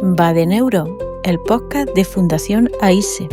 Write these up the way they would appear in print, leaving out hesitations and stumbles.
Va de Neuro, el podcast de Fundación AISE.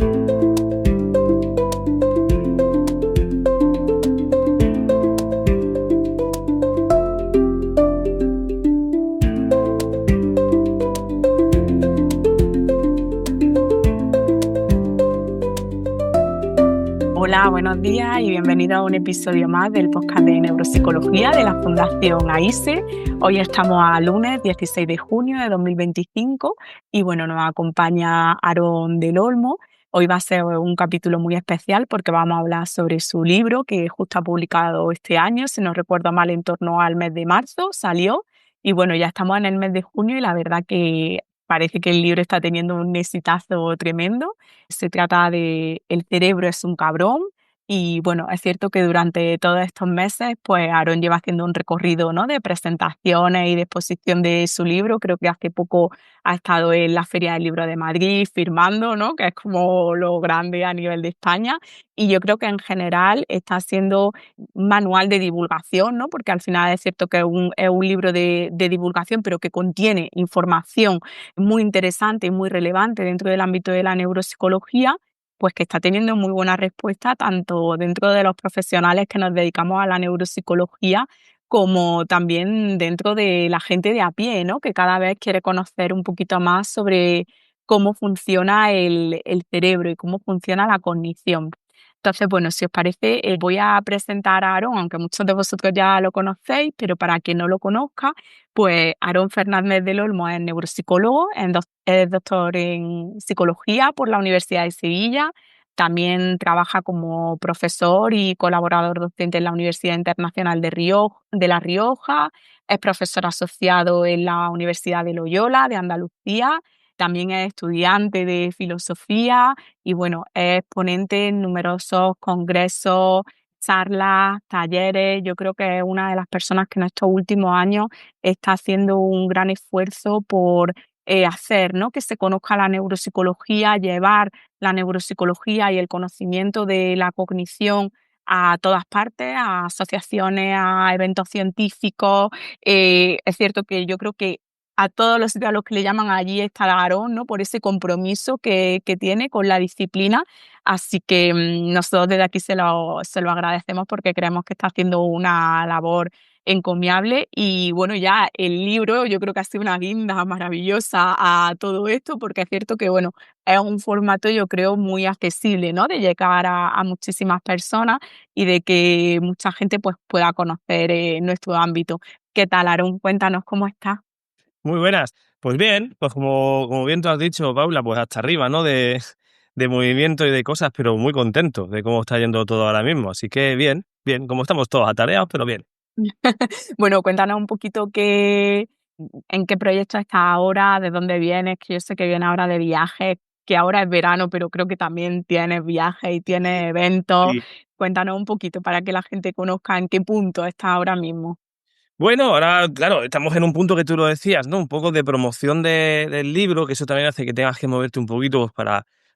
Hola, buenos días y bienvenido a un episodio más del podcast de Neuropsicología de la Fundación AISE. Hoy estamos a lunes 16 de junio de 2025 y bueno, nos acompaña Aarón del Olmo. Hoy va a ser un capítulo muy especial porque vamos a hablar sobre su libro que justo ha publicado este año, si no recuerdo mal, en torno al mes de marzo salió. Y bueno, ya estamos en el mes de junio y la verdad que parece que el libro está teniendo un exitazo tremendo. Se trata de El cerebro es un cabrón y bueno, es cierto que durante todos estos meses pues Aarón lleva haciendo un recorrido, ¿no?, de presentaciones y de exposición de su libro. Creo que hace poco ha estado en la Feria del Libro de Madrid firmando, ¿no?, que es como lo grande a nivel de España, y yo creo que en general está siendo un manual de divulgación, ¿no?, porque al final es cierto que es un libro de divulgación, pero que contiene información muy interesante y muy relevante dentro del ámbito de la neuropsicología, pues que está teniendo muy buena respuesta tanto dentro de los profesionales que nos dedicamos a la neuropsicología, como también dentro de la gente de a pie, ¿no?, que cada vez quiere conocer un poquito más sobre cómo funciona el cerebro y cómo funciona la cognición. Entonces, bueno, si os parece, voy a presentar a Aarón, aunque muchos de vosotros ya lo conocéis, pero para quien no lo conozca, pues Aarón Fernández del Olmo es neuropsicólogo, es doctor en psicología por la Universidad de Sevilla. También trabaja como profesor y colaborador docente en la Universidad Internacional de La Rioja. Es profesor asociado en la Universidad de Loyola de Andalucía. También es estudiante de filosofía y bueno, es ponente en numerosos congresos, charlas, talleres. Yo creo que es una de las personas que en estos últimos años está haciendo un gran esfuerzo por hacer, ¿no?, que se conozca la neuropsicología, llevar la neuropsicología y el conocimiento de la cognición a todas partes, a asociaciones, a eventos científicos. Es cierto que yo creo que a todos los sitios a los que le llaman allí está Aarón, ¿no?, por ese compromiso que tiene con la disciplina. Así que nosotros desde aquí se lo agradecemos porque creemos que está haciendo una labor encomiable. Y bueno, ya el libro yo creo que ha sido una guinda maravillosa a todo esto, porque es cierto que bueno, es un formato yo creo muy accesible, ¿no?, de llegar a muchísimas personas y de que mucha gente pues pueda conocer nuestro ámbito. ¿Qué tal, Aarón? Cuéntanos cómo estás. Muy buenas. Pues bien, pues como bien tú has dicho, Paula, pues hasta arriba, ¿no? De movimiento y de cosas, pero muy contento de cómo está yendo todo ahora mismo. Así que bien, bien, como estamos todos atareados, pero bien. Bueno, cuéntanos un poquito en qué proyecto estás ahora, de dónde vienes, que yo sé que vienes ahora de viaje, que ahora es verano, pero creo que también tienes viajes y tienes eventos. Sí. Cuéntanos un poquito para que la gente conozca en qué punto estás ahora mismo. Bueno, ahora, claro, estamos en un punto que tú lo decías, ¿no? Un poco de promoción del libro, que eso también hace que tengas que moverte un poquito pues,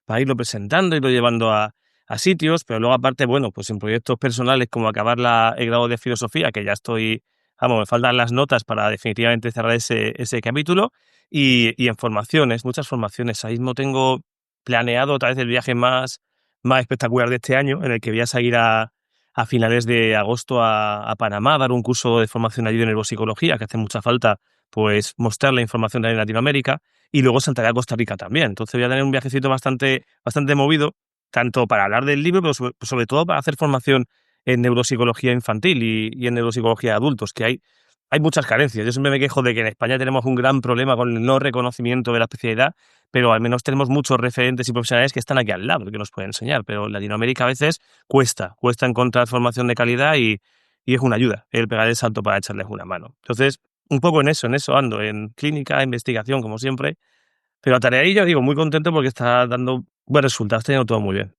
para irlo presentando, irlo llevando a sitios, pero luego aparte, bueno, pues en proyectos personales como acabar el grado de filosofía, que ya estoy, vamos, me faltan las notas para definitivamente cerrar ese capítulo, y en formaciones, muchas formaciones. Ahí mismo tengo planeado otra vez el viaje más espectacular de este año, en el que voy a seguir a finales de agosto a Panamá, dar un curso de formación allí de neuropsicología, que hace mucha falta pues mostrar la información en Latinoamérica, y luego saltaré a Costa Rica también. Entonces voy a tener un viajecito bastante movido, tanto para hablar del libro, pero sobre todo para hacer formación en neuropsicología infantil y en neuropsicología de adultos, que hay muchas carencias. Yo siempre me quejo de que en España tenemos un gran problema con el no reconocimiento de la especialidad, pero al menos tenemos muchos referentes y profesionales que están aquí al lado, que nos pueden enseñar. Pero en Latinoamérica a veces cuesta encontrar formación de calidad y es una ayuda el pegar el salto para echarles una mano. Entonces, un poco en eso ando, en clínica, investigación, como siempre, pero a tarea y yo digo, muy contento porque está dando buenos resultados, está yendo todo muy bien.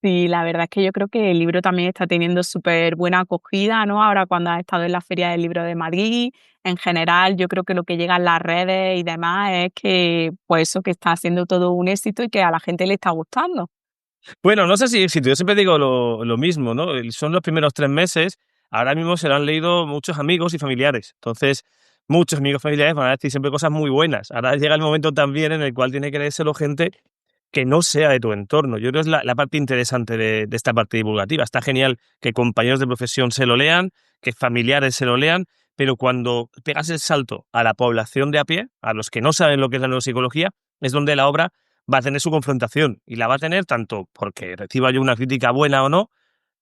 Sí, la verdad es que yo creo que el libro también está teniendo súper buena acogida, ¿no? Ahora cuando has estado en la Feria del Libro de Madrid, en general, yo creo que lo que llega en las redes y demás es que, pues eso, que está haciendo todo un éxito y que a la gente le está gustando. Bueno, no sé si éxito, yo siempre digo lo mismo, ¿no? Son los primeros 3 meses, ahora mismo se lo han leído muchos amigos y familiares. Entonces, muchos amigos familiares van a decir siempre cosas muy buenas. Ahora llega el momento también en el cual tiene que leérselo gente que no sea de tu entorno. Yo creo que es la parte interesante de esta parte divulgativa. Está genial que compañeros de profesión se lo lean, que familiares se lo lean, pero cuando pegas el salto a la población de a pie, a los que no saben lo que es la neuropsicología, es donde la obra va a tener su confrontación. Y la va a tener tanto porque reciba yo una crítica buena o no,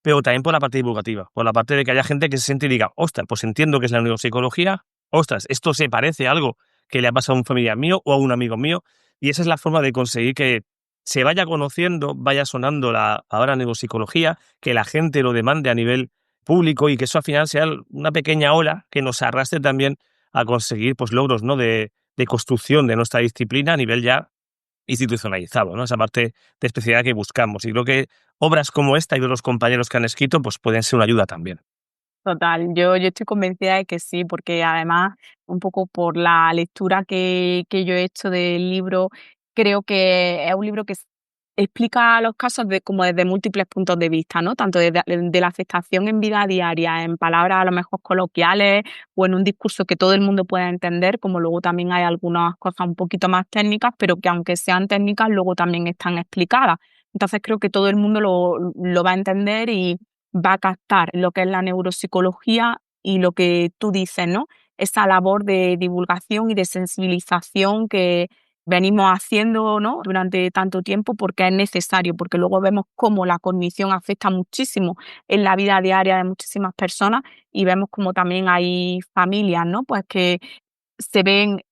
pero también por la parte divulgativa, por la parte de que haya gente que se siente y diga, ostras, pues entiendo que es la neuropsicología, ostras, esto se parece a algo que le ha pasado a un familiar mío o a un amigo mío, y esa es la forma de conseguir que se vaya conociendo, vaya sonando la ahora neuropsicología, que la gente lo demande a nivel público y que eso al final sea una pequeña ola que nos arrastre también a conseguir pues logros, ¿no?, de construcción de nuestra disciplina a nivel ya institucionalizado, ¿no? Esa parte de especialidad que buscamos. Y creo que obras como esta y de los compañeros que han escrito pues pueden ser una ayuda también. Total, yo estoy convencida de que sí, porque además, un poco por la lectura que yo he hecho del libro, creo que es un libro que explica los casos como desde múltiples puntos de vista, ¿no? Tanto de la aceptación en vida diaria, en palabras a lo mejor coloquiales o en un discurso que todo el mundo pueda entender, como luego también hay algunas cosas un poquito más técnicas, pero que aunque sean técnicas, luego también están explicadas. Entonces creo que todo el mundo lo va a entender y va a captar lo que es la neuropsicología y lo que tú dices, ¿no? Esa labor de divulgación y de sensibilización que venimos haciendo, ¿no?, durante tanto tiempo, porque es necesario, porque luego vemos cómo la cognición afecta muchísimo en la vida diaria de muchísimas personas y vemos como también hay familias, ¿no?, pues que se ven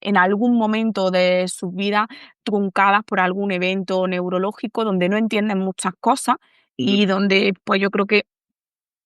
en algún momento de sus vidas truncadas por algún evento neurológico donde no entienden muchas cosas Ujú. y donde, pues yo creo que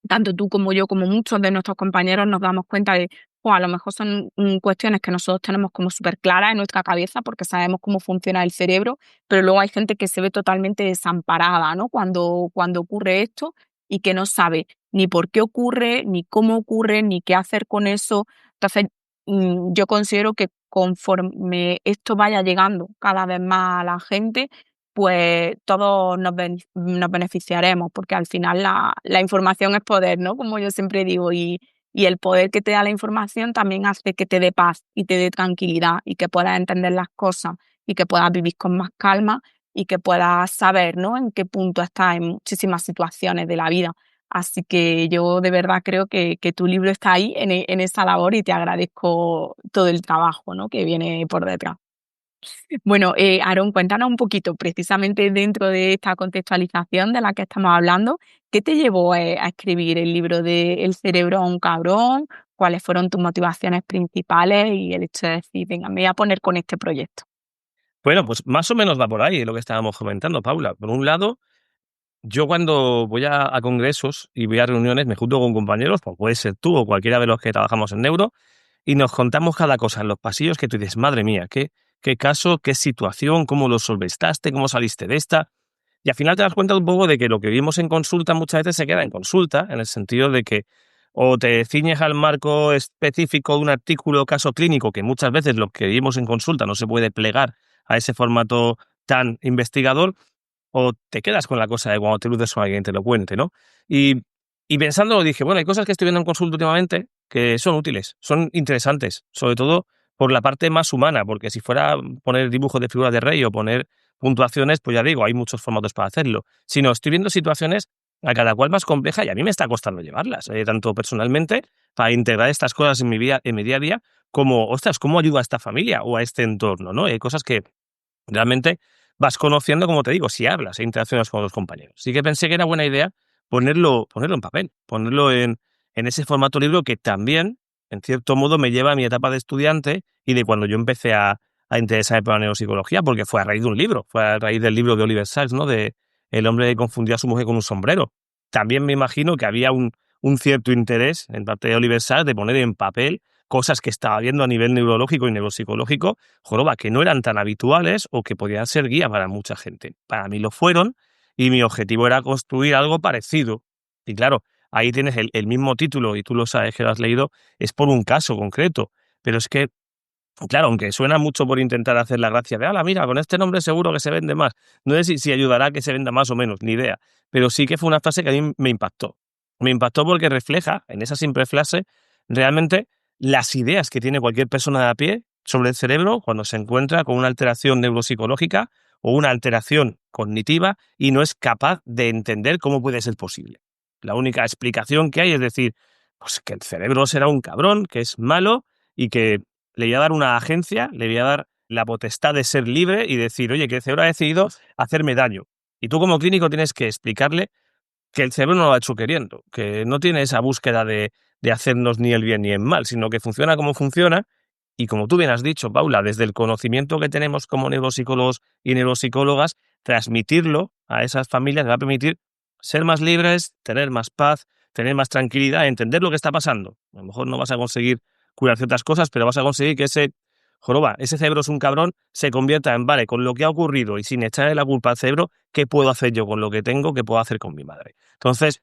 tanto tú como yo, como muchos de nuestros compañeros, nos damos cuenta de, a lo mejor son cuestiones que nosotros tenemos como súper claras en nuestra cabeza porque sabemos cómo funciona el cerebro, pero luego hay gente que se ve totalmente desamparada, ¿no? Cuando ocurre esto y que no sabe ni por qué ocurre, ni cómo ocurre, ni qué hacer con eso. Entonces, yo considero que conforme esto vaya llegando cada vez más a la gente, pues todos nos beneficiaremos, porque al final la información es poder, ¿no? Como yo siempre digo, y el poder que te da la información también hace que te dé paz y te dé tranquilidad y que puedas entender las cosas y que puedas vivir con más calma y que puedas saber, ¿no?, en qué punto estás en muchísimas situaciones de la vida. Así que yo de verdad creo que tu libro está ahí en esa labor y te agradezco todo el trabajo, ¿no?, que viene por detrás. Bueno, Aarón, cuéntanos un poquito, precisamente dentro de esta contextualización de la que estamos hablando, ¿qué te llevó a escribir el libro de El cerebro a un cabrón? ¿Cuáles fueron tus motivaciones principales y el hecho de decir, venga, me voy a poner con este proyecto? Bueno, pues más o menos va por ahí lo que estábamos comentando, Paula. Por un lado, yo cuando voy a congresos y voy a reuniones me junto con compañeros, pues puede ser tú o cualquiera de los que trabajamos en neuro, y nos contamos cada cosa en los pasillos que tú dices, madre mía, qué caso, qué situación, cómo lo solventaste, cómo saliste de esta. Y al final te das cuenta un poco de que lo que vimos en consulta muchas veces se queda en consulta, en el sentido de que o te ciñes al marco específico de un artículo o caso clínico, que muchas veces lo que vimos en consulta no se puede plegar a ese formato tan investigador, o te quedas con la cosa de cuando te luces con alguien te lo cuente, ¿no? Y, y pensándolo dije, bueno, hay cosas que estoy viendo en consulta últimamente que son útiles, son interesantes, sobre todo por la parte más humana, porque si fuera poner dibujos de figuras de rey o poner puntuaciones, pues ya digo, hay muchos formatos para hacerlo. Sino estoy viendo situaciones a cada cual más compleja y a mí me está costando llevarlas, tanto personalmente, para integrar estas cosas en mi día a día, como, ostras, ¿cómo ayudo a esta familia o a este entorno, ¿no? Hay cosas que realmente vas conociendo, como te digo, si hablas e interaccionas con los compañeros. Sí que pensé que era buena idea ponerlo en papel, ponerlo en ese formato libro que también, en cierto modo, me lleva a mi etapa de estudiante y de cuando yo empecé a interesarme por la neuropsicología, porque fue a raíz de un libro, fue a raíz del libro de Oliver Sacks, ¿no?, de El hombre que confundió a su mujer con un sombrero. También me imagino que había un cierto interés en parte de Oliver Sacks de poner en papel cosas que estaba viendo a nivel neurológico y neuropsicológico, joroba, que no eran tan habituales o que podían ser guía para mucha gente. Para mí lo fueron y mi objetivo era construir algo parecido. Y claro, ahí tienes el mismo título y tú lo sabes que lo has leído, es por un caso concreto. Pero es que, claro, aunque suena mucho por intentar hacer la gracia de, ala, mira, con este nombre seguro que se vende más. No sé si ayudará a que se venda más o menos, ni idea. Pero sí que fue una frase que a mí me impactó. Me impactó porque refleja, en esa simple frase, realmente las ideas que tiene cualquier persona de a pie sobre el cerebro cuando se encuentra con una alteración neuropsicológica o una alteración cognitiva y no es capaz de entender cómo puede ser posible. La única explicación que hay es decir, pues que el cerebro será un cabrón, que es malo y que le voy a dar una agencia, le voy a dar la potestad de ser libre y decir, oye, que el cerebro ha decidido hacerme daño. Y tú como clínico tienes que explicarle que el cerebro no lo ha hecho queriendo, que no tiene esa búsqueda de hacernos ni el bien ni el mal, sino que funciona como funciona. Y como tú bien has dicho, Paula, desde el conocimiento que tenemos como neuropsicólogos y neuropsicólogas, transmitirlo a esas familias va a permitir ser más libres, tener más paz, tener más tranquilidad, entender lo que está pasando. A lo mejor no vas a conseguir curar ciertas cosas, pero vas a conseguir que ese cerebro es un cabrón, se convierta en, vale, con lo que ha ocurrido y sin echarle la culpa al cerebro, ¿qué puedo hacer yo con lo que tengo? ¿Qué puedo hacer con mi madre? Entonces,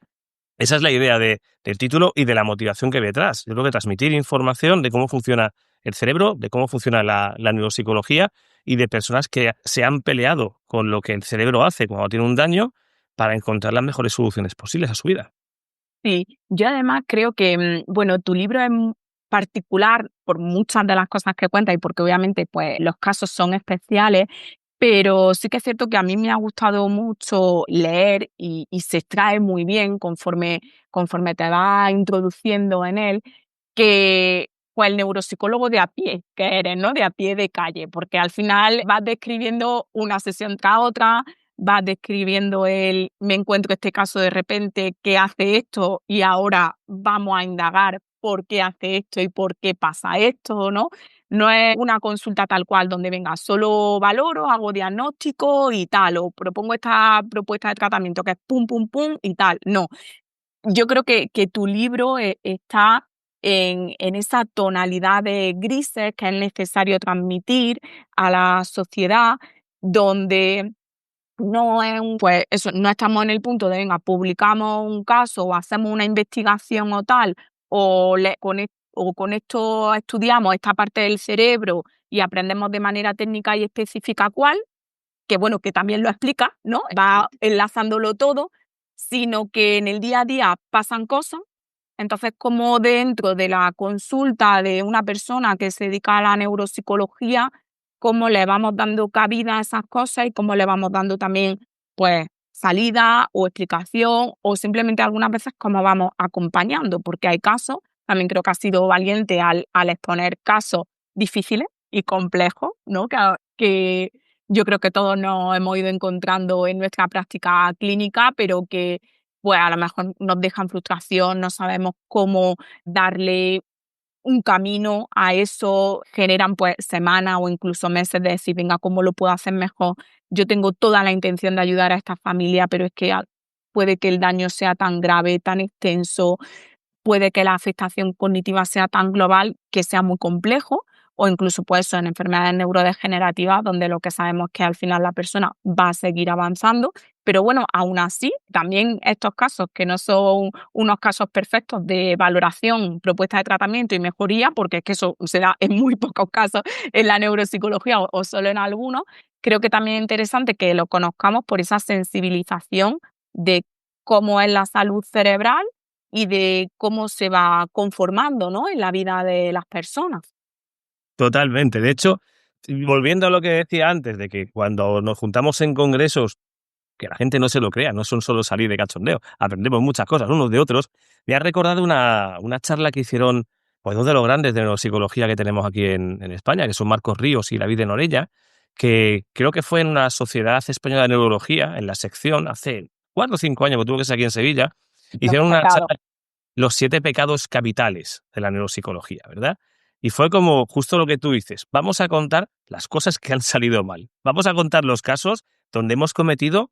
esa es la idea del título y de la motivación que hay detrás. Yo creo que transmitir información de cómo funciona el cerebro, de cómo funciona la neuropsicología y de personas que se han peleado con lo que el cerebro hace cuando tiene un daño para encontrar las mejores soluciones posibles a su vida. Sí, yo además creo que, bueno, tu libro es particular por muchas de las cosas que cuenta y porque obviamente pues los casos son especiales, pero sí que es cierto que a mí me ha gustado mucho leer y se extrae muy bien conforme te vas introduciendo en él, que pues el neuropsicólogo de a pie que eres, ¿no? De a pie de calle, porque al final vas describiendo una sesión tras otra, vas describiendo me encuentro este caso de repente que hace esto y ahora vamos a indagar por qué hace esto y por qué pasa esto, ¿no? No es una consulta tal cual donde venga, solo valoro, hago diagnóstico y tal, o propongo esta propuesta de tratamiento que es pum, pum, pum y tal. No, yo creo que tu libro está en esa tonalidad de grises que es necesario transmitir a la sociedad, donde no es pues eso, no estamos en el punto de, venga, publicamos un caso o hacemos una investigación o tal, o con esto estudiamos esta parte del cerebro y aprendemos de manera técnica y específica cuál, que bueno, que también lo explica, ¿no? Va enlazándolo todo, sino que en el día a día pasan cosas. Entonces, como dentro de la consulta de una persona que se dedica a la neuropsicología, cómo le vamos dando cabida a esas cosas y cómo le vamos dando también, pues, salida o explicación o simplemente algunas veces cómo vamos acompañando, porque hay casos, también creo que ha sido valiente al exponer casos difíciles y complejos, ¿no? Que yo creo que todos nos hemos ido encontrando en nuestra práctica clínica, pero que pues a lo mejor nos dejan frustración, no sabemos cómo darle un camino a eso, generan pues semanas o incluso meses de decir, venga, ¿cómo lo puedo hacer mejor? Yo tengo toda la intención de ayudar a esta familia, pero es que puede que el daño sea tan grave, tan extenso, puede que la afectación cognitiva sea tan global que sea muy complejo, o incluso pues eso, en enfermedades neurodegenerativas donde lo que sabemos es que al final la persona va a seguir avanzando, pero bueno, aún así, también estos casos que no son unos casos perfectos de valoración, propuesta de tratamiento y mejoría, porque es que eso se da en muy pocos casos en la neuropsicología o solo en algunos, creo que también es interesante que lo conozcamos por esa sensibilización de cómo es la salud cerebral y de cómo se va conformando, ¿no?, en la vida de las personas. Totalmente. De hecho, volviendo a lo que decía antes, de que cuando nos juntamos en congresos, que la gente no se lo crea, no son solo salir de cachondeo, aprendemos muchas cosas unos de otros, me ha recordado una charla que hicieron pues dos de los grandes de neuropsicología que tenemos aquí en España, que son Marcos Ríos y David de Norella, que creo que fue en una Sociedad Española de Neurología, en la sección, hace 4 o 5 años, que tuvo que ser aquí en Sevilla, hicieron una charla, los 7 pecados capitales de la neuropsicología, ¿verdad? Y fue como justo lo que tú dices, vamos a contar las cosas que han salido mal, vamos a contar los casos donde hemos cometido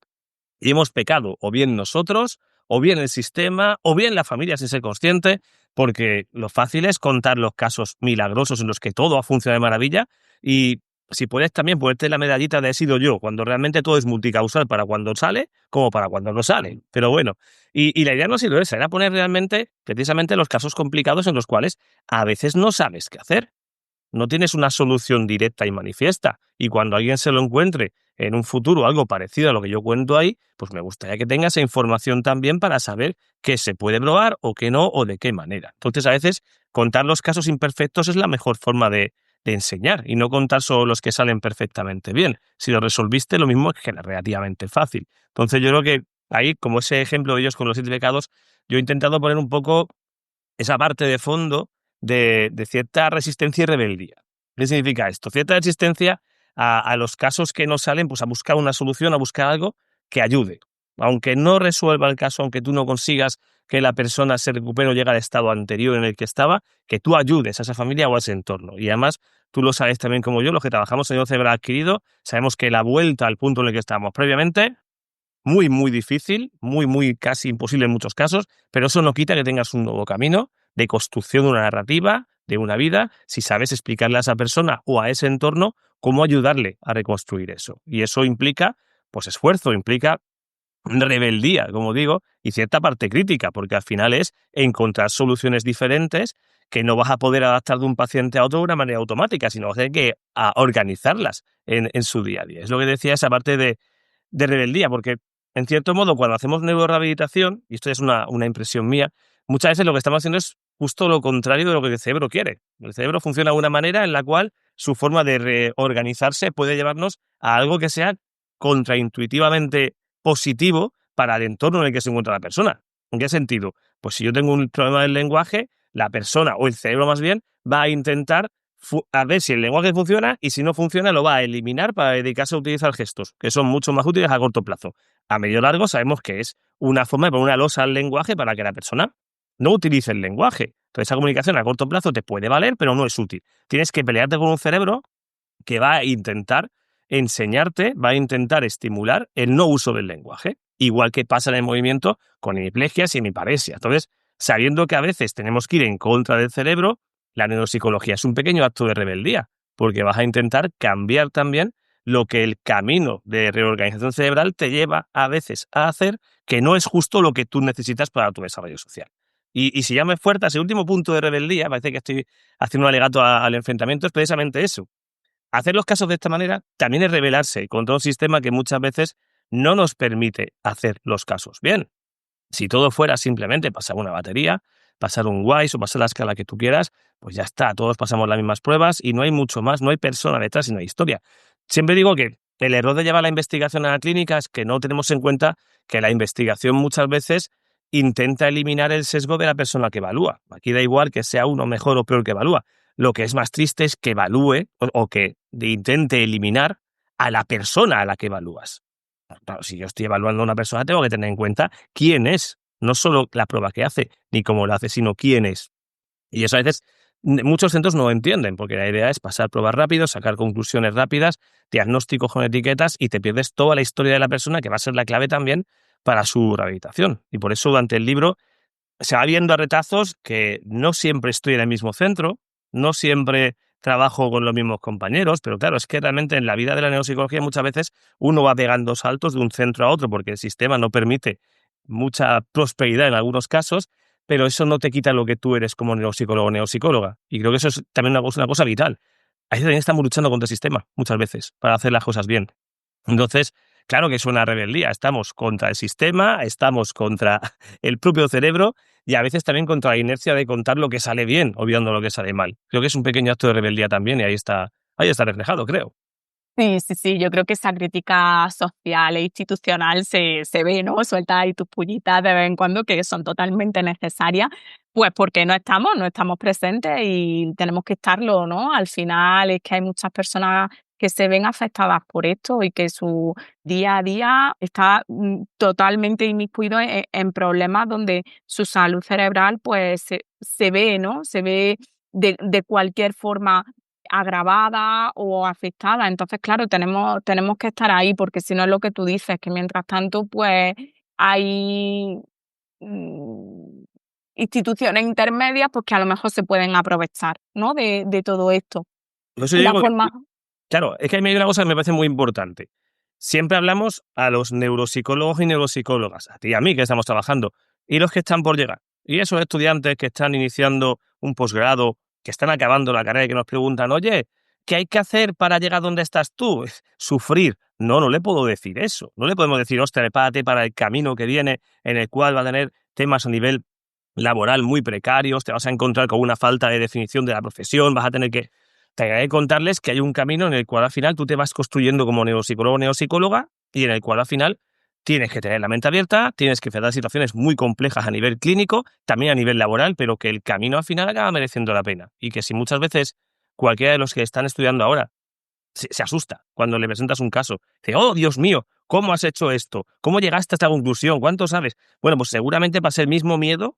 y hemos pecado, o bien nosotros, o bien el sistema, o bien la familia sin ser consciente, porque lo fácil es contar los casos milagrosos en los que todo ha funcionado de maravilla y si puedes también ponerte la medallita de he sido yo, cuando realmente todo es multicausal para cuando sale como para cuando no sale. Pero bueno, y la idea no ha sido esa, era poner realmente, precisamente los casos complicados en los cuales a veces no sabes qué hacer. No tienes una solución directa y manifiesta. Y cuando alguien se lo encuentre en un futuro algo parecido a lo que yo cuento ahí, pues me gustaría que tenga esa información también para saber qué se puede probar o qué no o de qué manera. Entonces, a veces contar los casos imperfectos es la mejor forma de enseñar y no contar solo los que salen perfectamente bien. Si lo resolviste, lo mismo es que era relativamente fácil. Entonces, yo creo que ahí, como ese ejemplo de ellos con los 7 pecados, yo he intentado poner un poco esa parte de fondo de cierta resistencia y rebeldía. ¿Qué significa esto? Cierta resistencia a los casos que no salen, pues a buscar una solución, a buscar algo que ayude. Aunque no resuelva el caso, aunque tú no consigas que la persona se recupere o llegue al estado anterior en el que estaba, que tú ayudes a esa familia o a ese entorno. Y además, tú lo sabes también como yo, los que trabajamos en el cerebral adquirido, sabemos que la vuelta al punto en el que estábamos previamente muy, muy difícil, muy, muy casi imposible en muchos casos, pero eso no quita que tengas un nuevo camino de construcción de una narrativa, de una vida, si sabes explicarle a esa persona o a ese entorno cómo ayudarle a reconstruir eso. Y eso implica, pues, esfuerzo, implica rebeldía, como digo, y cierta parte crítica, porque al final es encontrar soluciones diferentes que no vas a poder adaptar de un paciente a otro de una manera automática, sino vas a tener que organizarlas en su día a día. Es lo que decía esa parte de rebeldía, porque en cierto modo cuando hacemos neurorehabilitación, y esto es una impresión mía, muchas veces lo que estamos haciendo es justo lo contrario de lo que el cerebro quiere. El cerebro funciona de una manera en la cual su forma de reorganizarse puede llevarnos a algo que sea contraintuitivamente positivo para el entorno en el que se encuentra la persona. ¿En qué sentido? Pues si yo tengo un problema del lenguaje, la persona, o el cerebro más bien, va a intentar a ver si el lenguaje funciona y si no funciona lo va a eliminar para dedicarse a utilizar gestos, que son mucho más útiles a corto plazo. A medio largo sabemos que es una forma de poner una losa al lenguaje para que la persona no utilice el lenguaje. Entonces esa comunicación a corto plazo te puede valer, pero no es útil. Tienes que pelearte con un cerebro que va a intentar enseñarte, va a intentar estimular el no uso del lenguaje, igual que pasa en el movimiento con hemiplegias y hemiparesia. Entonces, sabiendo que a veces tenemos que ir en contra del cerebro, la neuropsicología es un pequeño acto de rebeldía, porque vas a intentar cambiar también lo que el camino de reorganización cerebral te lleva a veces a hacer, que no es justo lo que tú necesitas para tu desarrollo social. Y si ya me fuerte, ese último punto de rebeldía, parece que estoy haciendo un alegato al enfrentamiento, es precisamente eso. Hacer los casos de esta manera también es rebelarse contra un sistema que muchas veces no nos permite hacer los casos bien. Si todo fuera simplemente pasar una batería, pasar un WISE o pasar la escala que tú quieras, pues ya está, todos pasamos las mismas pruebas y no hay mucho más, no hay persona detrás y no hay historia. Siempre digo que el error de llevar la investigación a la clínica es que no tenemos en cuenta que la investigación muchas veces intenta eliminar el sesgo de la persona que evalúa. Aquí da igual que sea uno mejor o peor que evalúa. Lo que es más triste es que evalúe o que intente eliminar a la persona a la que evalúas. Claro, si yo estoy evaluando a una persona, tengo que tener en cuenta quién es, no solo la prueba que hace, ni cómo lo hace, sino quién es. Y eso a veces muchos centros no lo entienden, porque la idea es pasar pruebas rápidas, sacar conclusiones rápidas, diagnósticos con etiquetas y te pierdes toda la historia de la persona, que va a ser la clave también para su rehabilitación. Y por eso durante el libro se va viendo a retazos que no siempre estoy en el mismo centro, no siempre trabajo con los mismos compañeros, pero claro, es que realmente en la vida de la neuropsicología muchas veces uno va pegando saltos de un centro a otro porque el sistema no permite mucha prosperidad en algunos casos, pero eso no te quita lo que tú eres como neuropsicólogo o neuropsicóloga. Y creo que eso es también una cosa vital. Ahí también estamos luchando contra el sistema muchas veces para hacer las cosas bien. Entonces, claro que es una rebeldía. Estamos contra el sistema, estamos contra el propio cerebro y a veces también contra la inercia de contar lo que sale bien, olvidando lo que sale mal. Creo que es un pequeño acto de rebeldía también y ahí está reflejado, creo. Sí, sí, sí, yo creo que esa crítica social e institucional se ve, ¿no? Suelta ahí tus pullitas de vez en cuando que son totalmente necesarias, pues porque no estamos presentes y tenemos que estarlo, ¿no? Al final es que hay muchas personas que se ven afectadas por esto y que su día a día está totalmente inmiscuido en problemas donde su salud cerebral pues se ve, ¿no? Se ve de cualquier forma agravada o afectada. Entonces, claro, tenemos que estar ahí, porque si no es lo que tú dices, que mientras tanto, pues hay mm, instituciones intermedias pues que a lo mejor se pueden aprovechar, ¿no? de todo esto. Por eso Y yo la digo, forma, claro, es que a mí hay una cosa que me parece muy importante. Siempre hablamos a los neuropsicólogos y neuropsicólogas, a ti y a mí que estamos trabajando, y los que están por llegar. Y esos estudiantes que están iniciando un posgrado, que están acabando la carrera y que nos preguntan, oye, ¿Qué hay que hacer para llegar donde estás tú? Sufrir. No, no le puedo decir eso. No le podemos decir, ostras, prepárate para el camino que viene, en el cual va a tener temas a nivel laboral muy precarios, te vas a encontrar con una falta de definición de la profesión, vas a tener que... Tengo que contarles que hay un camino en el cual al final tú te vas construyendo como neuropsicólogo o neuropsicóloga y en el cual al final tienes que tener la mente abierta, tienes que enfrentar situaciones muy complejas a nivel clínico, también a nivel laboral, pero que el camino al final acaba mereciendo la pena. Y que si muchas veces cualquiera de los que están estudiando ahora se asusta cuando le presentas un caso, dice, oh, Dios mío, ¿cómo has hecho esto? ¿Cómo llegaste a esta conclusión? ¿Cuánto sabes? Bueno, pues seguramente pasa el mismo miedo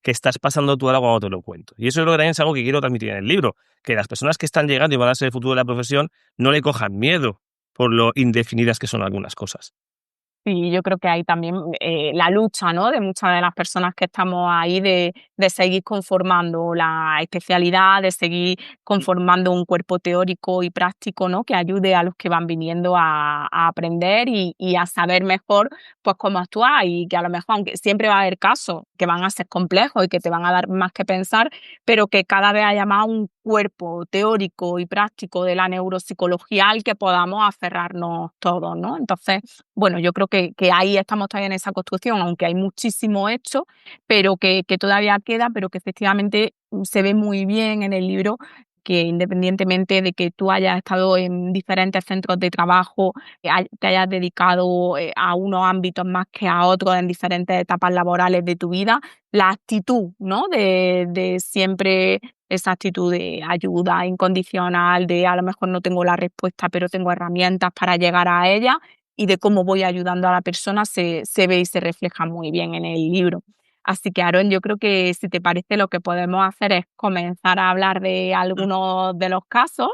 que estás pasando tú ahora cuando te lo cuento. Y eso también es algo que quiero transmitir en el libro, que las personas que están llegando y van a ser el futuro de la profesión no le cojan miedo por lo indefinidas que son algunas cosas. Y yo creo que hay también la lucha, ¿no?, de muchas de las personas que estamos ahí de seguir conformando la especialidad, de seguir conformando un cuerpo teórico y práctico, ¿no?, que ayude a los que van viniendo a aprender y a saber mejor pues cómo actuar, y que a lo mejor, aunque siempre va a haber casos que van a ser complejos y que te van a dar más que pensar, pero que cada vez haya más un cuerpo teórico y práctico de la neuropsicología al que podamos aferrarnos todos, ¿no? Entonces, bueno, yo creo que ahí estamos todavía en esa construcción, aunque hay muchísimo hecho, pero que todavía queda, pero que efectivamente se ve muy bien en el libro, que independientemente de que tú hayas estado en diferentes centros de trabajo, te hayas dedicado a unos ámbitos más que a otros en diferentes etapas laborales de tu vida, la actitud, ¿no?, de siempre esa actitud de ayuda incondicional, de a lo mejor no tengo la respuesta, pero tengo herramientas para llegar a ella, y de cómo voy ayudando a la persona se ve y se refleja muy bien en el libro. Así que, Aarón, yo creo que si te parece, lo que podemos hacer es comenzar a hablar de algunos de los casos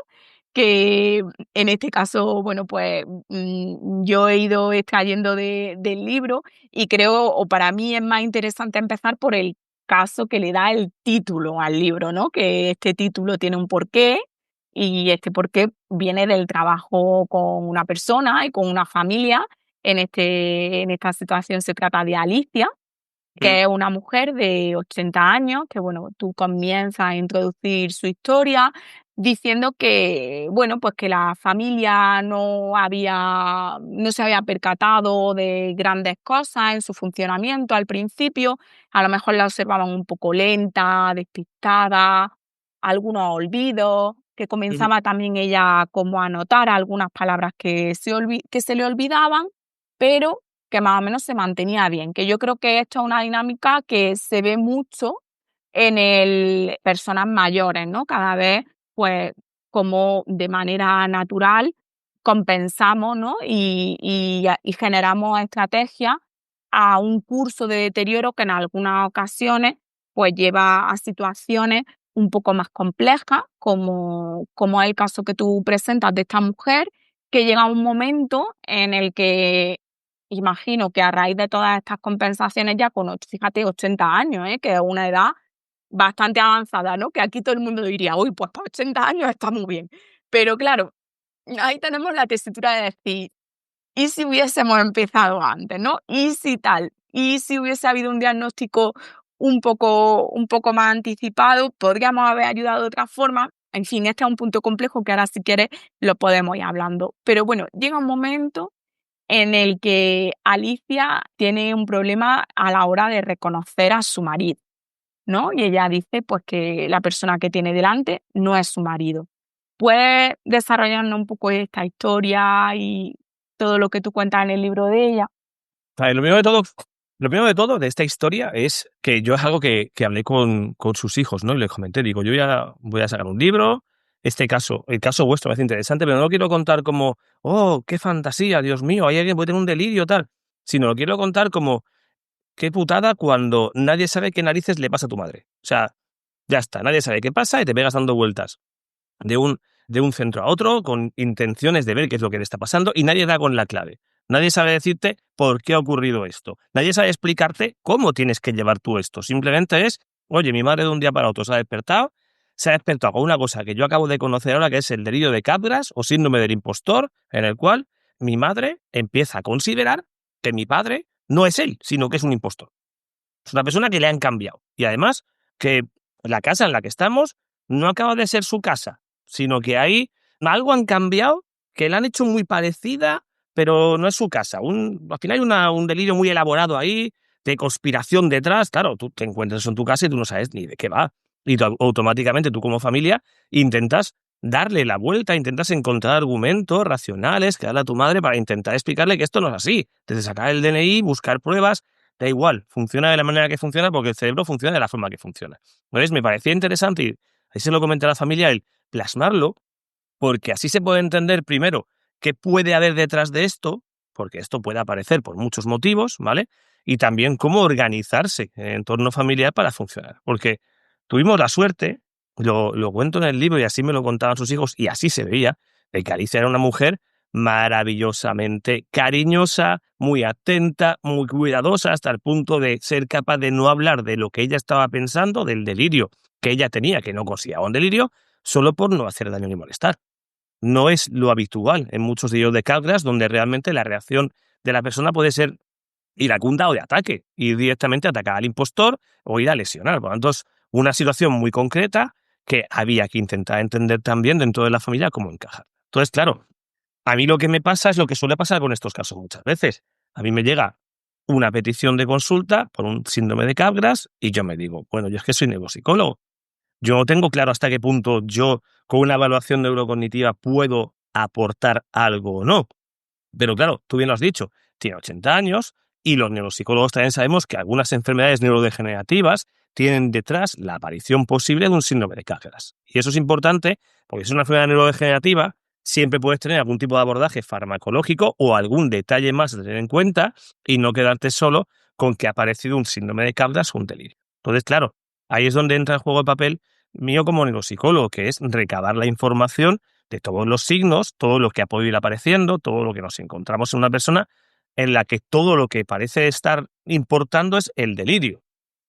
que en este caso, bueno, pues yo he ido extrayendo del libro, y creo, o para mí es más interesante empezar por el caso que le da el título al libro, ¿no? Que este título tiene un porqué, y este porqué viene del trabajo con una persona y con una familia. En esta situación se trata de Alicia, Mm. que es una mujer de 80 años, que bueno, tú comienzas a introducir su historia diciendo que, bueno, pues que la familia no se había percatado de grandes cosas en su funcionamiento al principio, a lo mejor la observaban un poco lenta, despistada, algunos olvidos, que Ujú. comenzaba también ella como a notar algunas palabras que se le olvidaban, pero que más o menos se mantenía bien, que yo creo que esto es una dinámica que se ve mucho en el personas mayores, ¿no? Cada vez, pues, como de manera natural compensamos, ¿no? Y generamos estrategias a un curso de deterioro que en algunas ocasiones, pues, lleva a situaciones un poco más complejas, como es el caso que tú presentas de esta mujer, que llega un momento en el que imagino que a raíz de todas estas compensaciones ya fíjate, 80 años, que es una edad bastante avanzada, ¿no? Que aquí todo el mundo diría, uy, pues para 80 años está muy bien. Pero claro, ahí tenemos la tesitura de decir, ¿y si hubiésemos empezado antes, no? ¿Y si tal? ¿Y si hubiese habido un diagnóstico un poco más anticipado? ¿Podríamos haber ayudado de otra forma? En fin, este es un punto complejo que ahora si quieres lo podemos ir hablando. Pero bueno, llega un momento en el que Alicia tiene un problema a la hora de reconocer a su marido, ¿no? Y ella dice, pues, que la persona que tiene delante no es su marido. ¿Puedes desarrollarnos un poco esta historia y todo lo que tú cuentas en el libro de ella? Vale, lo primero de todo de esta historia es que yo es algo que hablé con sus hijos, ¿no? Y les comenté, digo, yo ya voy a sacar un libro, el caso vuestro me parece interesante, pero no lo quiero contar como, oh, qué fantasía, Dios mío, hay alguien que puede tener un delirio, tal, sino lo quiero contar como, qué putada cuando nadie sabe qué narices le pasa a tu madre. O sea, ya está, nadie sabe qué pasa y te pegas dando vueltas de un centro a otro con intenciones de ver qué es lo que le está pasando y nadie da con la clave. Nadie sabe decirte por qué ha ocurrido esto. Nadie sabe explicarte cómo tienes que llevar tú esto. Simplemente es, oye, mi madre de un día para otro se ha despertado con una cosa que yo acabo de conocer ahora, que es el delirio de Capgras o síndrome del impostor, en el cual mi madre empieza a considerar que mi padre no es él, sino que es un impostor. Es una persona que le han cambiado. Y además, que la casa en la que estamos no acaba de ser su casa, sino que hay algo han cambiado, que la han hecho muy parecida, pero no es su casa. Al final hay un delirio muy elaborado ahí, de conspiración detrás. Claro, tú te encuentras eso en tu casa y tú no sabes ni de qué va. Y automáticamente tú como familia intentas darle la vuelta, intentas encontrar argumentos racionales que darle a tu madre para intentar explicarle que esto no es así. Desde sacar el DNI, buscar pruebas, da igual, funciona de la manera que funciona porque el cerebro funciona de la forma que funciona. Entonces me parecía interesante, y ahí se lo comenté a la familia, el plasmarlo, porque así se puede entender primero qué puede haber detrás de esto, porque esto puede aparecer por muchos motivos, ¿vale? Y también cómo organizarse en el entorno familiar para funcionar. Porque tuvimos la suerte, lo cuento en el libro y así me lo contaban sus hijos y así se veía, de que Alicia era una mujer maravillosamente cariñosa, muy atenta, muy cuidadosa, hasta el punto de ser capaz de no hablar de lo que ella estaba pensando, del delirio que ella tenía, que no consideraba un delirio, solo por no hacer daño ni molestar. No es lo habitual en muchos delirios de Capgras, donde realmente la reacción de la persona puede ser iracunda o de ataque, ir directamente a atacar al impostor o ir a lesionar. Por lo tanto, es una situación muy concreta que había que intentar entender también dentro de la familia cómo encajar. Entonces, claro, a mí lo que me pasa es lo que suele pasar con estos casos muchas veces. A mí me llega una petición de consulta por un síndrome de Capgras y yo me digo, bueno, yo es que soy neuropsicólogo. Yo no tengo claro hasta qué punto yo, con una evaluación neurocognitiva, puedo aportar algo o no. Pero claro, tú bien lo has dicho, tiene 80 años y los neuropsicólogos también sabemos que algunas enfermedades neurodegenerativas tienen detrás la aparición posible de un síndrome de Capgras. Y eso es importante porque si es una enfermedad neurodegenerativa, siempre puedes tener algún tipo de abordaje farmacológico o algún detalle más a tener en cuenta y no quedarte solo con que ha aparecido un síndrome de Capgras o un delirio. Entonces, claro, ahí es donde entra en juego el papel mío como neuropsicólogo, que es recabar la información de todos los signos, todo lo que ha podido ir apareciendo, todo lo que nos encontramos en una persona en la que todo lo que parece estar importando es el delirio,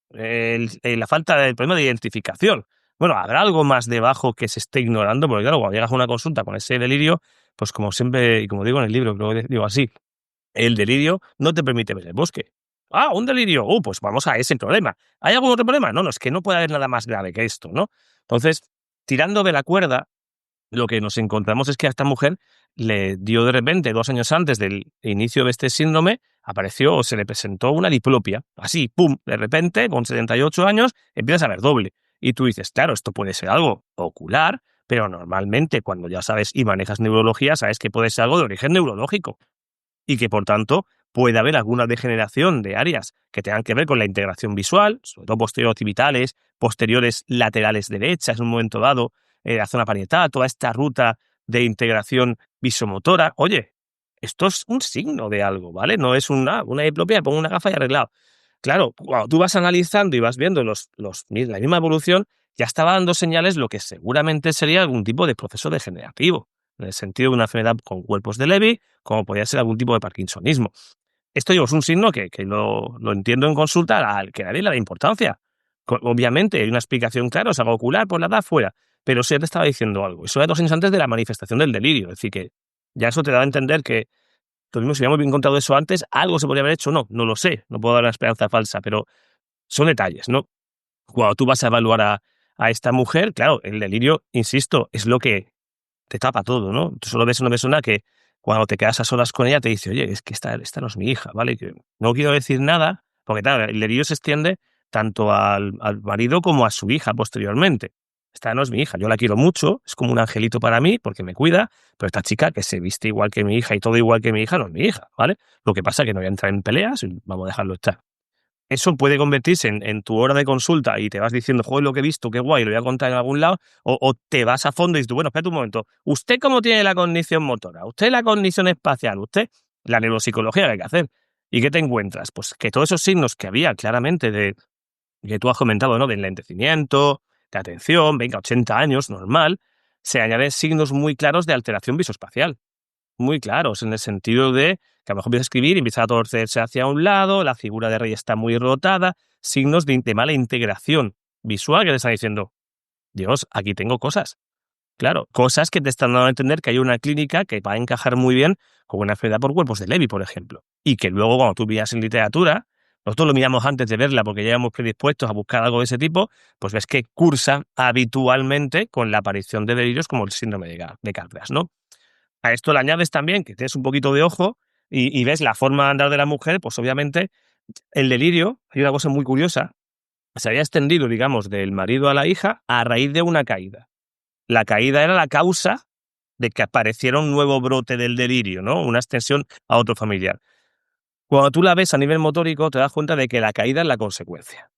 la falta del problema de identificación. Bueno, habrá algo más debajo que se esté ignorando, porque claro, cuando llegas a una consulta con ese delirio, pues como siempre, y como digo en el libro, creo que digo así, el delirio no te permite ver el bosque. Ah, un delirio. Pues vamos a ese problema. ¿Hay algún otro problema? No, es que no puede haber nada más grave que esto, ¿no? Entonces, tirando de la cuerda, lo que nos encontramos es que a esta mujer le dio de repente, 2 años antes del inicio de este síndrome, apareció o se le presentó una diplopia. Así, pum, de repente, con 78 años, empiezas a ver doble. Y tú dices, claro, esto puede ser algo ocular, pero normalmente cuando ya sabes y manejas neurología, sabes que puede ser algo de origen neurológico y que por tanto puede haber alguna degeneración de áreas que tengan que ver con la integración visual, sobre todo posteriores occipitales, posteriores laterales derechas en un momento dado, la zona parietal, toda esta ruta de integración visomotora. Oye, esto es un signo de algo, ¿vale? No es una diplopia, pongo una gafa y arreglado. Claro, cuando tú vas analizando y vas viendo la misma evolución, ya estaba dando señales lo que seguramente sería algún tipo de proceso degenerativo, en el sentido de una enfermedad con cuerpos de Levy, como podría ser algún tipo de parkinsonismo. Esto digo, es un signo que lo entiendo en consulta, al que nadie le da importancia. Obviamente hay una explicación clara, es algo ocular, por la edad fuera, pero sí te estaba diciendo algo. Eso era 2 años antes de la manifestación del delirio, es decir, que ya eso te da a entender que lo mismo si hubiéramos encontrado eso antes, algo se podría haber hecho, no lo sé, no puedo dar una esperanza falsa, pero son detalles, ¿no? Cuando tú vas a evaluar a esta mujer, claro, el delirio, insisto, es lo que te tapa todo, ¿no? Tú solo ves a una persona que cuando te quedas a solas con ella te dice, oye, es que esta no es mi hija, ¿vale? Que no quiero decir nada, porque claro, el delirio se extiende tanto al marido como a su hija posteriormente. Esta no es mi hija, yo la quiero mucho, es como un angelito para mí porque me cuida, pero esta chica que se viste igual que mi hija y todo igual que mi hija no es mi hija, ¿vale? Lo que pasa es que no voy a entrar en peleas, vamos a dejarlo estar. Eso puede convertirse en tu hora de consulta y te vas diciendo, joder, lo que he visto, qué guay, lo voy a contar en algún lado, o te vas a fondo y dices, bueno, espérate un momento, ¿usted cómo tiene la cognición motora? ¿Usted la cognición espacial? ¿Usted la neuropsicología que hay que hacer? ¿Y qué te encuentras? Pues que todos esos signos que había claramente de que tú has comentado, ¿no? De enlentecimiento, de atención, venga, 80 años, normal, se añaden signos muy claros de alteración visoespacial muy claros, en el sentido de que a lo mejor empieza a escribir y empieza a torcerse hacia un lado, la figura de rey está muy rotada, signos de mala integración visual que te están diciendo, Dios, aquí tengo cosas. Claro, cosas que te están dando a entender que hay una clínica que va a encajar muy bien con una enfermedad por cuerpos de Levy, por ejemplo. Y que luego, cuando tú veas en literatura, nosotros lo miramos antes de verla porque ya íbamos predispuestos a buscar algo de ese tipo, pues ves que cursa habitualmente con la aparición de delirios como el síndrome de Capgras, ¿no? A esto le añades también que tienes un poquito de ojo y ves la forma de andar de la mujer, pues obviamente el delirio, hay una cosa muy curiosa, se había extendido, digamos, del marido a la hija a raíz de una caída. La caída era la causa de que apareciera un nuevo brote del delirio, ¿no? Una extensión a otro familiar. Cuando tú la ves a nivel motórico, te das cuenta de que la caída es la consecuencia.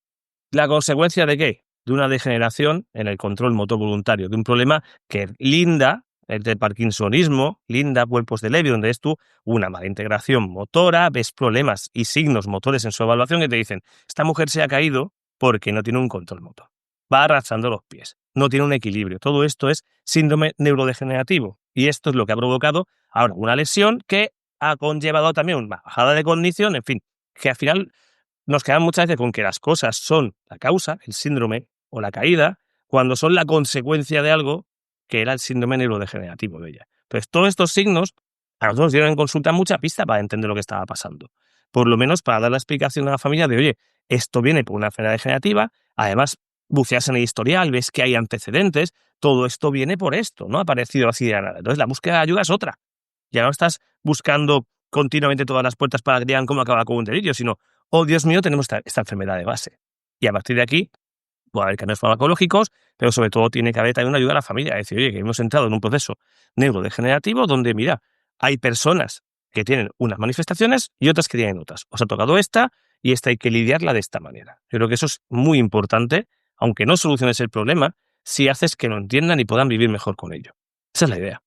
¿La consecuencia de qué? De una degeneración en el control motor voluntario, de un problema que linda, el de parkinsonismo, linda cuerpos de Lewy, donde es tú una mala integración motora, ves problemas y signos motores en su evaluación que te dicen, esta mujer se ha caído porque no tiene un control motor. Va arrastrando los pies, no tiene un equilibrio. Todo esto es síndrome neurodegenerativo y esto es lo que ha provocado ahora una lesión que ha conllevado también una bajada de cognición, en fin, que al final nos quedamos muchas veces con que las cosas son la causa, el síndrome o la caída, cuando son la consecuencia de algo que era el síndrome neurodegenerativo de ella. Entonces, todos estos signos a nosotros nos dieron en consulta mucha pista para entender lo que estaba pasando. Por lo menos para dar la explicación a la familia de, oye, esto viene por una enfermedad degenerativa, además buceas en el historial, ves que hay antecedentes, todo esto viene por esto, no ha aparecido así de la nada. Entonces, la búsqueda de ayuda es otra. Ya no estás buscando continuamente todas las puertas para que digan cómo acaba con un delirio, sino, oh Dios mío, tenemos esta enfermedad de base. Y a partir de aquí, puede haber cambios farmacológicos, pero sobre todo tiene que haber también una ayuda a la familia. Es decir, oye, que hemos entrado en un proceso neurodegenerativo donde, mira, hay personas que tienen unas manifestaciones y otras que tienen otras. Os ha tocado esta y esta hay que lidiarla de esta manera. Yo creo que eso es muy importante, aunque no soluciones el problema, si haces que lo entiendan y puedan vivir mejor con ello. Esa es la idea.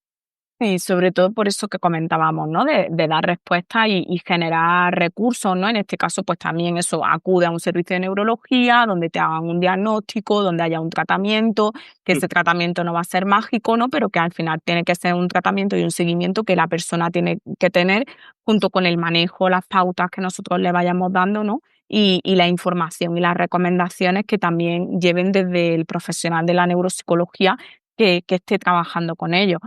Y sobre todo por eso que comentábamos, ¿no? De dar respuesta y generar recursos, ¿no? En este caso, pues también eso, acude a un servicio de neurología donde te hagan un diagnóstico, donde haya un tratamiento, que ese tratamiento no va a ser mágico, ¿no? Pero que al final tiene que ser un tratamiento y un seguimiento que la persona tiene que tener junto con el manejo, las pautas que nosotros le vayamos dando, ¿no? Y la información y las recomendaciones que también lleven desde el profesional de la neuropsicología que esté trabajando con ellos.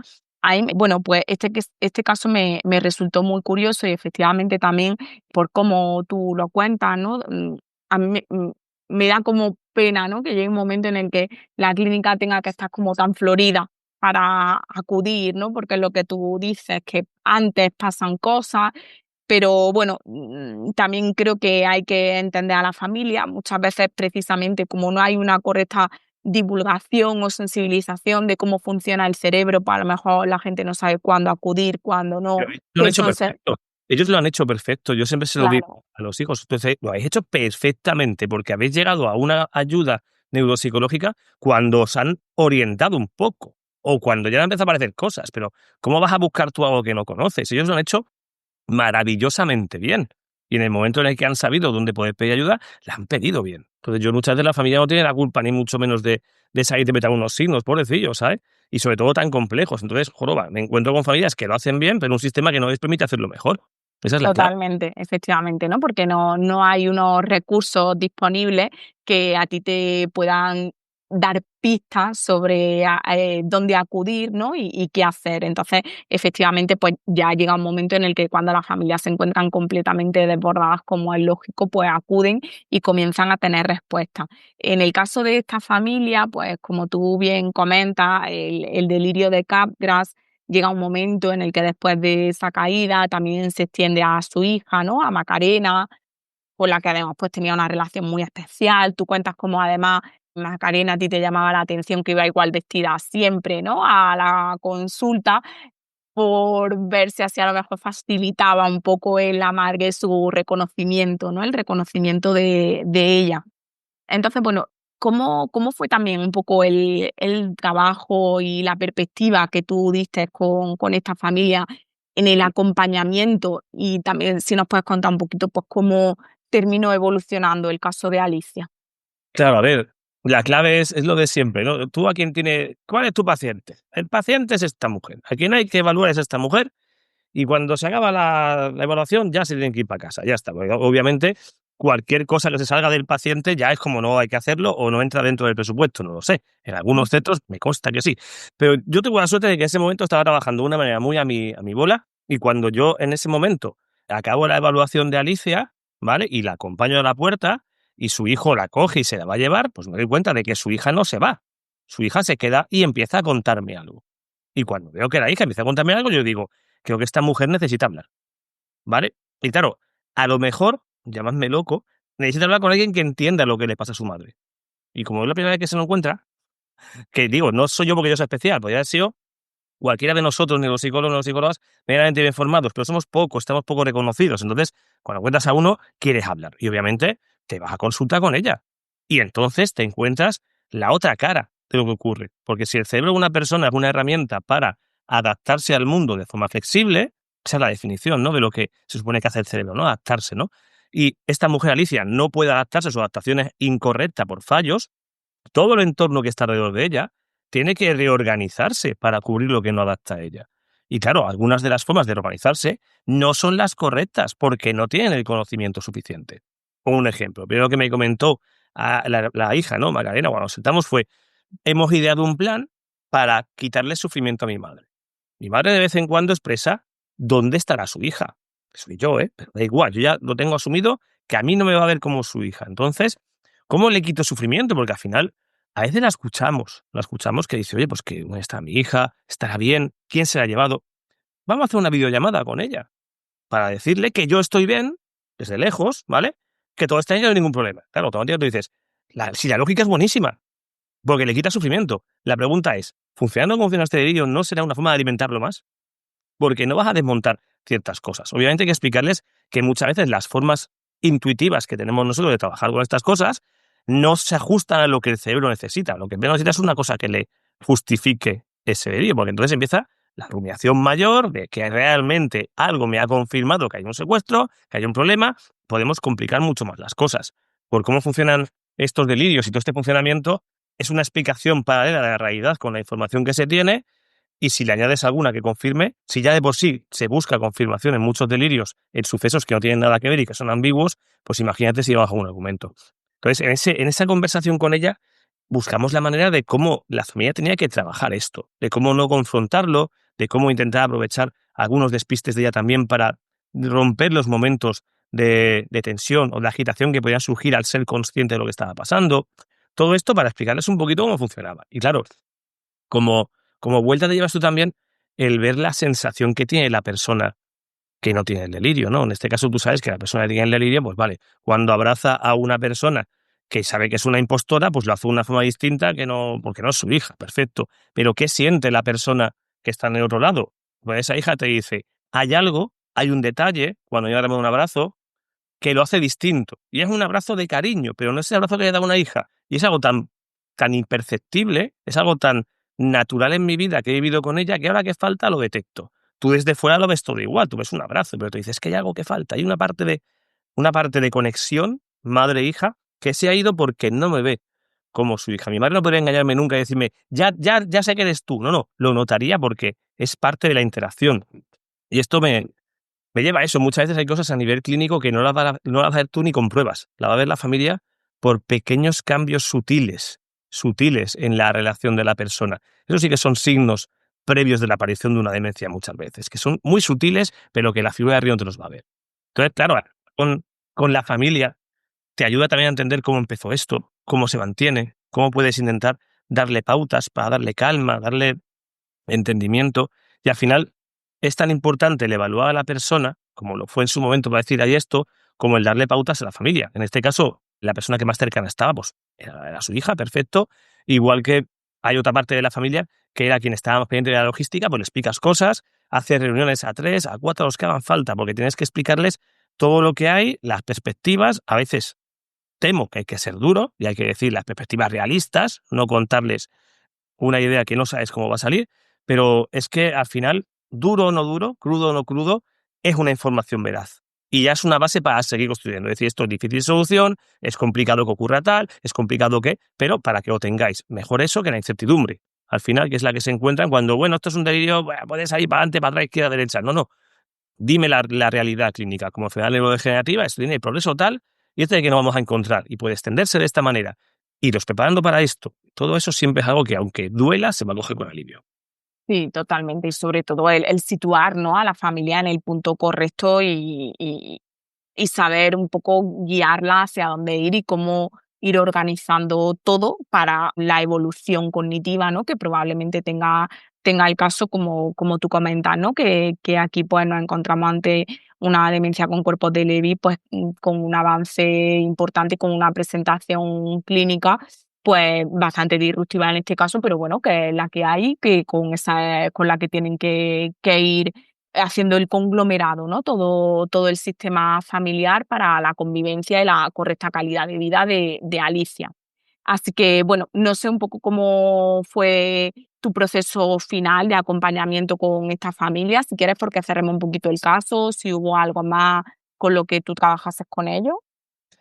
Ahí, bueno, pues este caso me resultó muy curioso y efectivamente también por cómo tú lo cuentas, ¿no? A mí me da como pena, ¿no? Que llegue un momento en el que la clínica tenga que estar como tan florida para acudir, ¿no? Porque lo que tú dices, que antes pasan cosas, pero bueno, también creo que hay que entender a la familia. Muchas veces, precisamente, como no hay una correcta divulgación o sensibilización de cómo funciona el cerebro, pues a lo mejor la gente no sabe cuándo acudir, cuándo no, Pero ellos lo han que hecho son perfecto. Ellos lo han hecho perfecto. Yo siempre se lo claro, digo a los hijos. Entonces, lo habéis hecho perfectamente porque habéis llegado a una ayuda neuropsicológica cuando os han orientado un poco o cuando ya han empezado a aparecer cosas. Pero, ¿cómo vas a buscar tú algo que no conoces? Ellos lo han hecho maravillosamente bien. Y en el momento en el que han sabido dónde poder pedir ayuda, la han pedido bien. Entonces, yo muchas veces la familia no tiene la culpa, ni mucho menos de saber interpretar unos signos, pobrecillos, ¿sabes? Y sobre todo tan complejos. Entonces, joroba, me encuentro con familias que lo hacen bien, pero un sistema que no les permite hacerlo mejor. Esa es la clave. totalmente, efectivamente, ¿no? Porque no hay unos recursos disponibles que a ti te puedan dar pistas sobre dónde acudir, ¿no? Y qué hacer. Entonces, efectivamente, pues ya llega un momento en el que cuando las familias se encuentran completamente desbordadas, como es lógico, pues acuden y comienzan a tener respuesta. En el caso de esta familia, pues como tú bien comentas, el delirio de Capgras llega un momento en el que después de esa caída también se extiende a su hija, ¿no? A Macarena, con la que además pues tenía una relación muy especial. Tú cuentas cómo además Macarena a ti te llamaba la atención que iba igual vestida siempre, ¿no? A la consulta por ver si así a lo mejor facilitaba un poco el amargue su reconocimiento, ¿no? El reconocimiento de ella. Entonces, bueno, ¿cómo fue también un poco el trabajo y la perspectiva que tú diste con esta familia en el acompañamiento? Y también si nos puedes contar un poquito, pues, cómo terminó evolucionando el caso de Alicia. Claro, a ver, la clave es lo de siempre, ¿no? Tú a quién tiene. ¿Cuál es tu paciente? El paciente es esta mujer. A quien hay que evaluar es esta mujer. Y cuando se acaba la evaluación ya se tienen que ir para casa, ya está. Porque obviamente cualquier cosa que se salga del paciente ya es como no hay que hacerlo o no entra dentro del presupuesto, no lo sé. En algunos centros me consta que sí. Pero yo tengo la suerte de que en ese momento estaba trabajando de una manera muy a mi bola y cuando yo en ese momento acabo la evaluación de Alicia, ¿vale? Y la acompaño a la puerta y su hijo la coge y se la va a llevar, pues me doy cuenta de que su hija no se va. Su hija se queda y empieza a contarme algo. Y cuando veo que la hija empieza a contarme algo, yo digo, creo que esta mujer necesita hablar, ¿vale? Y claro, a lo mejor, llamadme loco, necesita hablar con alguien que entienda lo que le pasa a su madre. Y como es la primera vez que se lo encuentra, que digo, no soy yo porque yo soy especial, podría haber sido cualquiera de nosotros, ni los psicólogos ni los psicólogas, medianamente bien formados, pero somos pocos, estamos poco reconocidos. Entonces, cuando encuentras a uno, quieres hablar. Y obviamente te vas a consulta con ella. Y entonces te encuentras la otra cara de lo que ocurre. Porque si el cerebro de una persona es una herramienta para adaptarse al mundo de forma flexible, esa es la definición, ¿no?, de lo que se supone que hace el cerebro, ¿no? Adaptarse, ¿no? Y esta mujer, Alicia, no puede adaptarse, su adaptación es incorrecta por fallos, todo el entorno que está alrededor de ella tiene que reorganizarse para cubrir lo que no adapta a ella. Y claro, algunas de las formas de reorganizarse no son las correctas porque no tienen el conocimiento suficiente. Un ejemplo, primero que me comentó la hija, ¿no?, Macarena, cuando nos sentamos fue, hemos ideado un plan para quitarle sufrimiento a mi madre. Mi madre de vez en cuando expresa dónde estará su hija. Soy yo, ¿eh? Pero da igual, yo ya lo tengo asumido que a mí no me va a ver como su hija. Entonces, ¿cómo le quito sufrimiento? Porque al final, a veces la escuchamos que dice, oye, pues que ¿dónde está mi hija? ¿Estará bien? ¿Quién se la ha llevado? Vamos a hacer una videollamada con ella para decirle que yo estoy bien, desde lejos, ¿vale? Que todo está bien y no hay ningún problema. Claro, automáticamente tú dices, si la lógica es buenísima, porque le quita sufrimiento. La pregunta es, ¿funcionando como funciona este delirio no será una forma de alimentarlo más? Porque no vas a desmontar ciertas cosas. Obviamente hay que explicarles que muchas veces las formas intuitivas que tenemos nosotros de trabajar con estas cosas no se ajustan a lo que el cerebro necesita. Lo que el cerebro necesita es una cosa que le justifique ese delirio, porque entonces empieza la rumiación mayor de que realmente algo me ha confirmado que hay un secuestro, que hay un problema. Podemos complicar mucho más las cosas. Por cómo funcionan estos delirios y todo este funcionamiento, es una explicación paralela de la realidad con la información que se tiene. Y si le añades alguna que confirme, si ya de por sí se busca confirmación en muchos delirios, en sucesos que no tienen nada que ver y que son ambiguos, pues imagínate si bajo un argumento. Entonces, en esa conversación con ella, buscamos la manera de cómo la familia tenía que trabajar esto, de cómo no confrontarlo, de cómo intentar aprovechar algunos despistes de ella también para romper los momentos de tensión o de agitación que podían surgir al ser consciente de lo que estaba pasando. Todo esto para explicarles un poquito cómo funcionaba. Y claro, como, como vuelta te llevas tú también el ver la sensación que tiene la persona que no tiene el delirio, ¿no? En este caso tú sabes que la persona que tiene el delirio, pues vale, cuando abraza a una persona que sabe que es una impostora, pues lo hace de una forma distinta que no, porque no es su hija, perfecto. Pero ¿qué siente la persona que está en el otro lado? Pues esa hija te dice, hay algo, hay un detalle, cuando yo le doy un abrazo, que lo hace distinto. Y es un abrazo de cariño, pero no es el abrazo que le da una hija. Y es algo tan imperceptible, es algo tan natural en mi vida que he vivido con ella, que ahora que falta lo detecto. Tú desde fuera lo ves todo igual, tú ves un abrazo, pero tú dices que hay algo que falta. Hay una parte de conexión madre-hija que se ha ido porque no me ve como su hija. Mi madre no podría engañarme nunca y decirme, ya sé que eres tú. No, no, lo notaría porque es parte de la interacción. Y esto me lleva a eso. Muchas veces hay cosas a nivel clínico que no las vas a ver tú ni con pruebas. La va a ver la familia por pequeños cambios sutiles en la relación de la persona. Eso sí que son signos previos de la aparición de una demencia muchas veces, que son muy sutiles, pero que la figura de arriba no te los va a ver. Entonces, claro, con la familia te ayuda también a entender cómo empezó esto, cómo se mantiene, cómo puedes intentar darle pautas para darle calma, darle entendimiento, y al final es tan importante el evaluar a la persona, como lo fue en su momento para decir hay esto, como el darle pautas a la familia. En este caso, la persona que más cercana estaba, pues era su hija, perfecto, igual que hay otra parte de la familia que era quien estaba más pendiente de la logística, pues le explicas cosas, haces reuniones a 3, a 4, a los que hagan falta, porque tienes que explicarles todo lo que hay, las perspectivas, a veces temo que hay que ser duro y hay que decir las perspectivas realistas, no contarles una idea que no sabes cómo va a salir, pero es que al final, duro o no duro, crudo o no crudo, es una información veraz. Y ya es una base para seguir construyendo. Es decir, esto es difícil de solución, es complicado que ocurra tal, es complicado que, pero para que lo tengáis. Mejor eso que la incertidumbre. Al final, que es la que se encuentran cuando, bueno, esto es un delirio, bueno, puedes ir para adelante, para atrás, izquierda, derecha. No, no. Dime la realidad clínica. Como enfermedad neurodegenerativa, esto tiene el progreso tal, y esto es que no vamos a encontrar. Y puede extenderse de esta manera. Iros preparando para esto. Todo eso siempre es algo que, aunque duela, se va a coger con alivio. Sí, totalmente. Y sobre todo el situar, ¿no?, a la familia en el punto correcto y y saber un poco guiarla hacia dónde ir y cómo ir organizando todo para la evolución cognitiva, ¿no? Que probablemente tenga el caso como tú comentas, ¿no? Que aquí pues nos encontramos ante una demencia con cuerpos de Lewy, pues con un avance importante, con una presentación clínica pues bastante disruptiva en este caso, pero bueno, que es la que hay, que con la que tienen que ir haciendo el conglomerado, ¿no? Todo el sistema familiar para la convivencia y la correcta calidad de vida de Alicia. Así que, bueno, no sé un poco cómo fue tu proceso final de acompañamiento con esta familia, si quieres, porque cerremos un poquito el caso, si hubo algo más con lo que tú trabajases con ellos.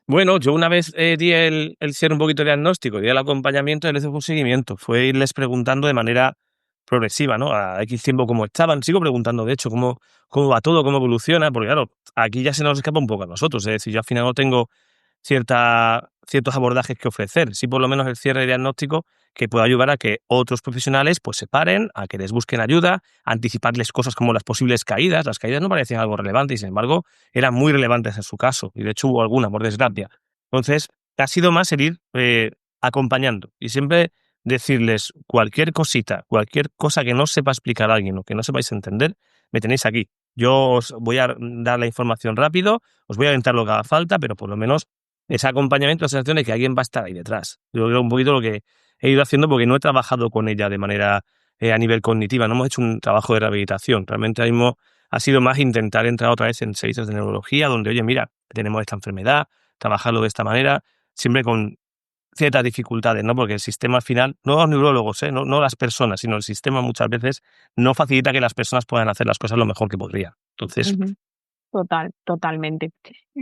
Bueno, yo una vez di el cierre un poquito de diagnóstico, di el acompañamiento y les hice un seguimiento. Fue irles preguntando de manera progresiva, ¿no? A X tiempo cómo estaban. Sigo preguntando, de hecho, cómo va todo, cómo evoluciona, porque claro, aquí ya se nos escapa un poco a nosotros. Es decir, yo al final no tengo ciertos abordajes que ofrecer, sí por lo menos el cierre de diagnóstico que pueda ayudar a que otros profesionales pues se paren, a que les busquen ayuda, a anticiparles cosas como las posibles caídas. Las caídas no parecían algo relevante y sin embargo eran muy relevantes en su caso y de hecho hubo alguna por desgracia. Entonces ha sido más el ir acompañando y siempre decirles cualquier cosita, cualquier cosa que no sepa explicar a alguien o que no sepáis entender, me tenéis aquí. Yo os voy a dar la información rápido, os voy a orientar lo que haga falta, pero por lo menos ese acompañamiento, la sensación de que alguien va a estar ahí detrás. Yo creo un poquito lo que he ido haciendo porque no he trabajado con ella de manera a nivel cognitiva, no hemos hecho un trabajo de rehabilitación. Realmente ahora mismo ha sido más intentar entrar otra vez en servicios de neurología, donde, oye, mira, tenemos esta enfermedad, trabajarlo de esta manera, siempre con ciertas dificultades, ¿no? Porque el sistema al final, no los neurólogos, no las personas, sino el sistema muchas veces no facilita que las personas puedan hacer las cosas lo mejor que podrían. Entonces, Totalmente.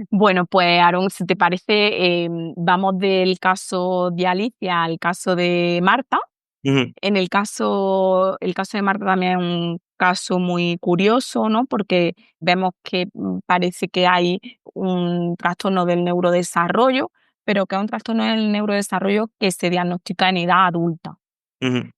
Bueno, pues Aarón, si te parece, vamos del caso de Alicia al caso de Marta. ujú, El caso de Marta también es un caso muy curioso, ¿no? Porque vemos que parece que hay un trastorno del neurodesarrollo, pero que es un trastorno del neurodesarrollo que se diagnostica en edad adulta. ujú,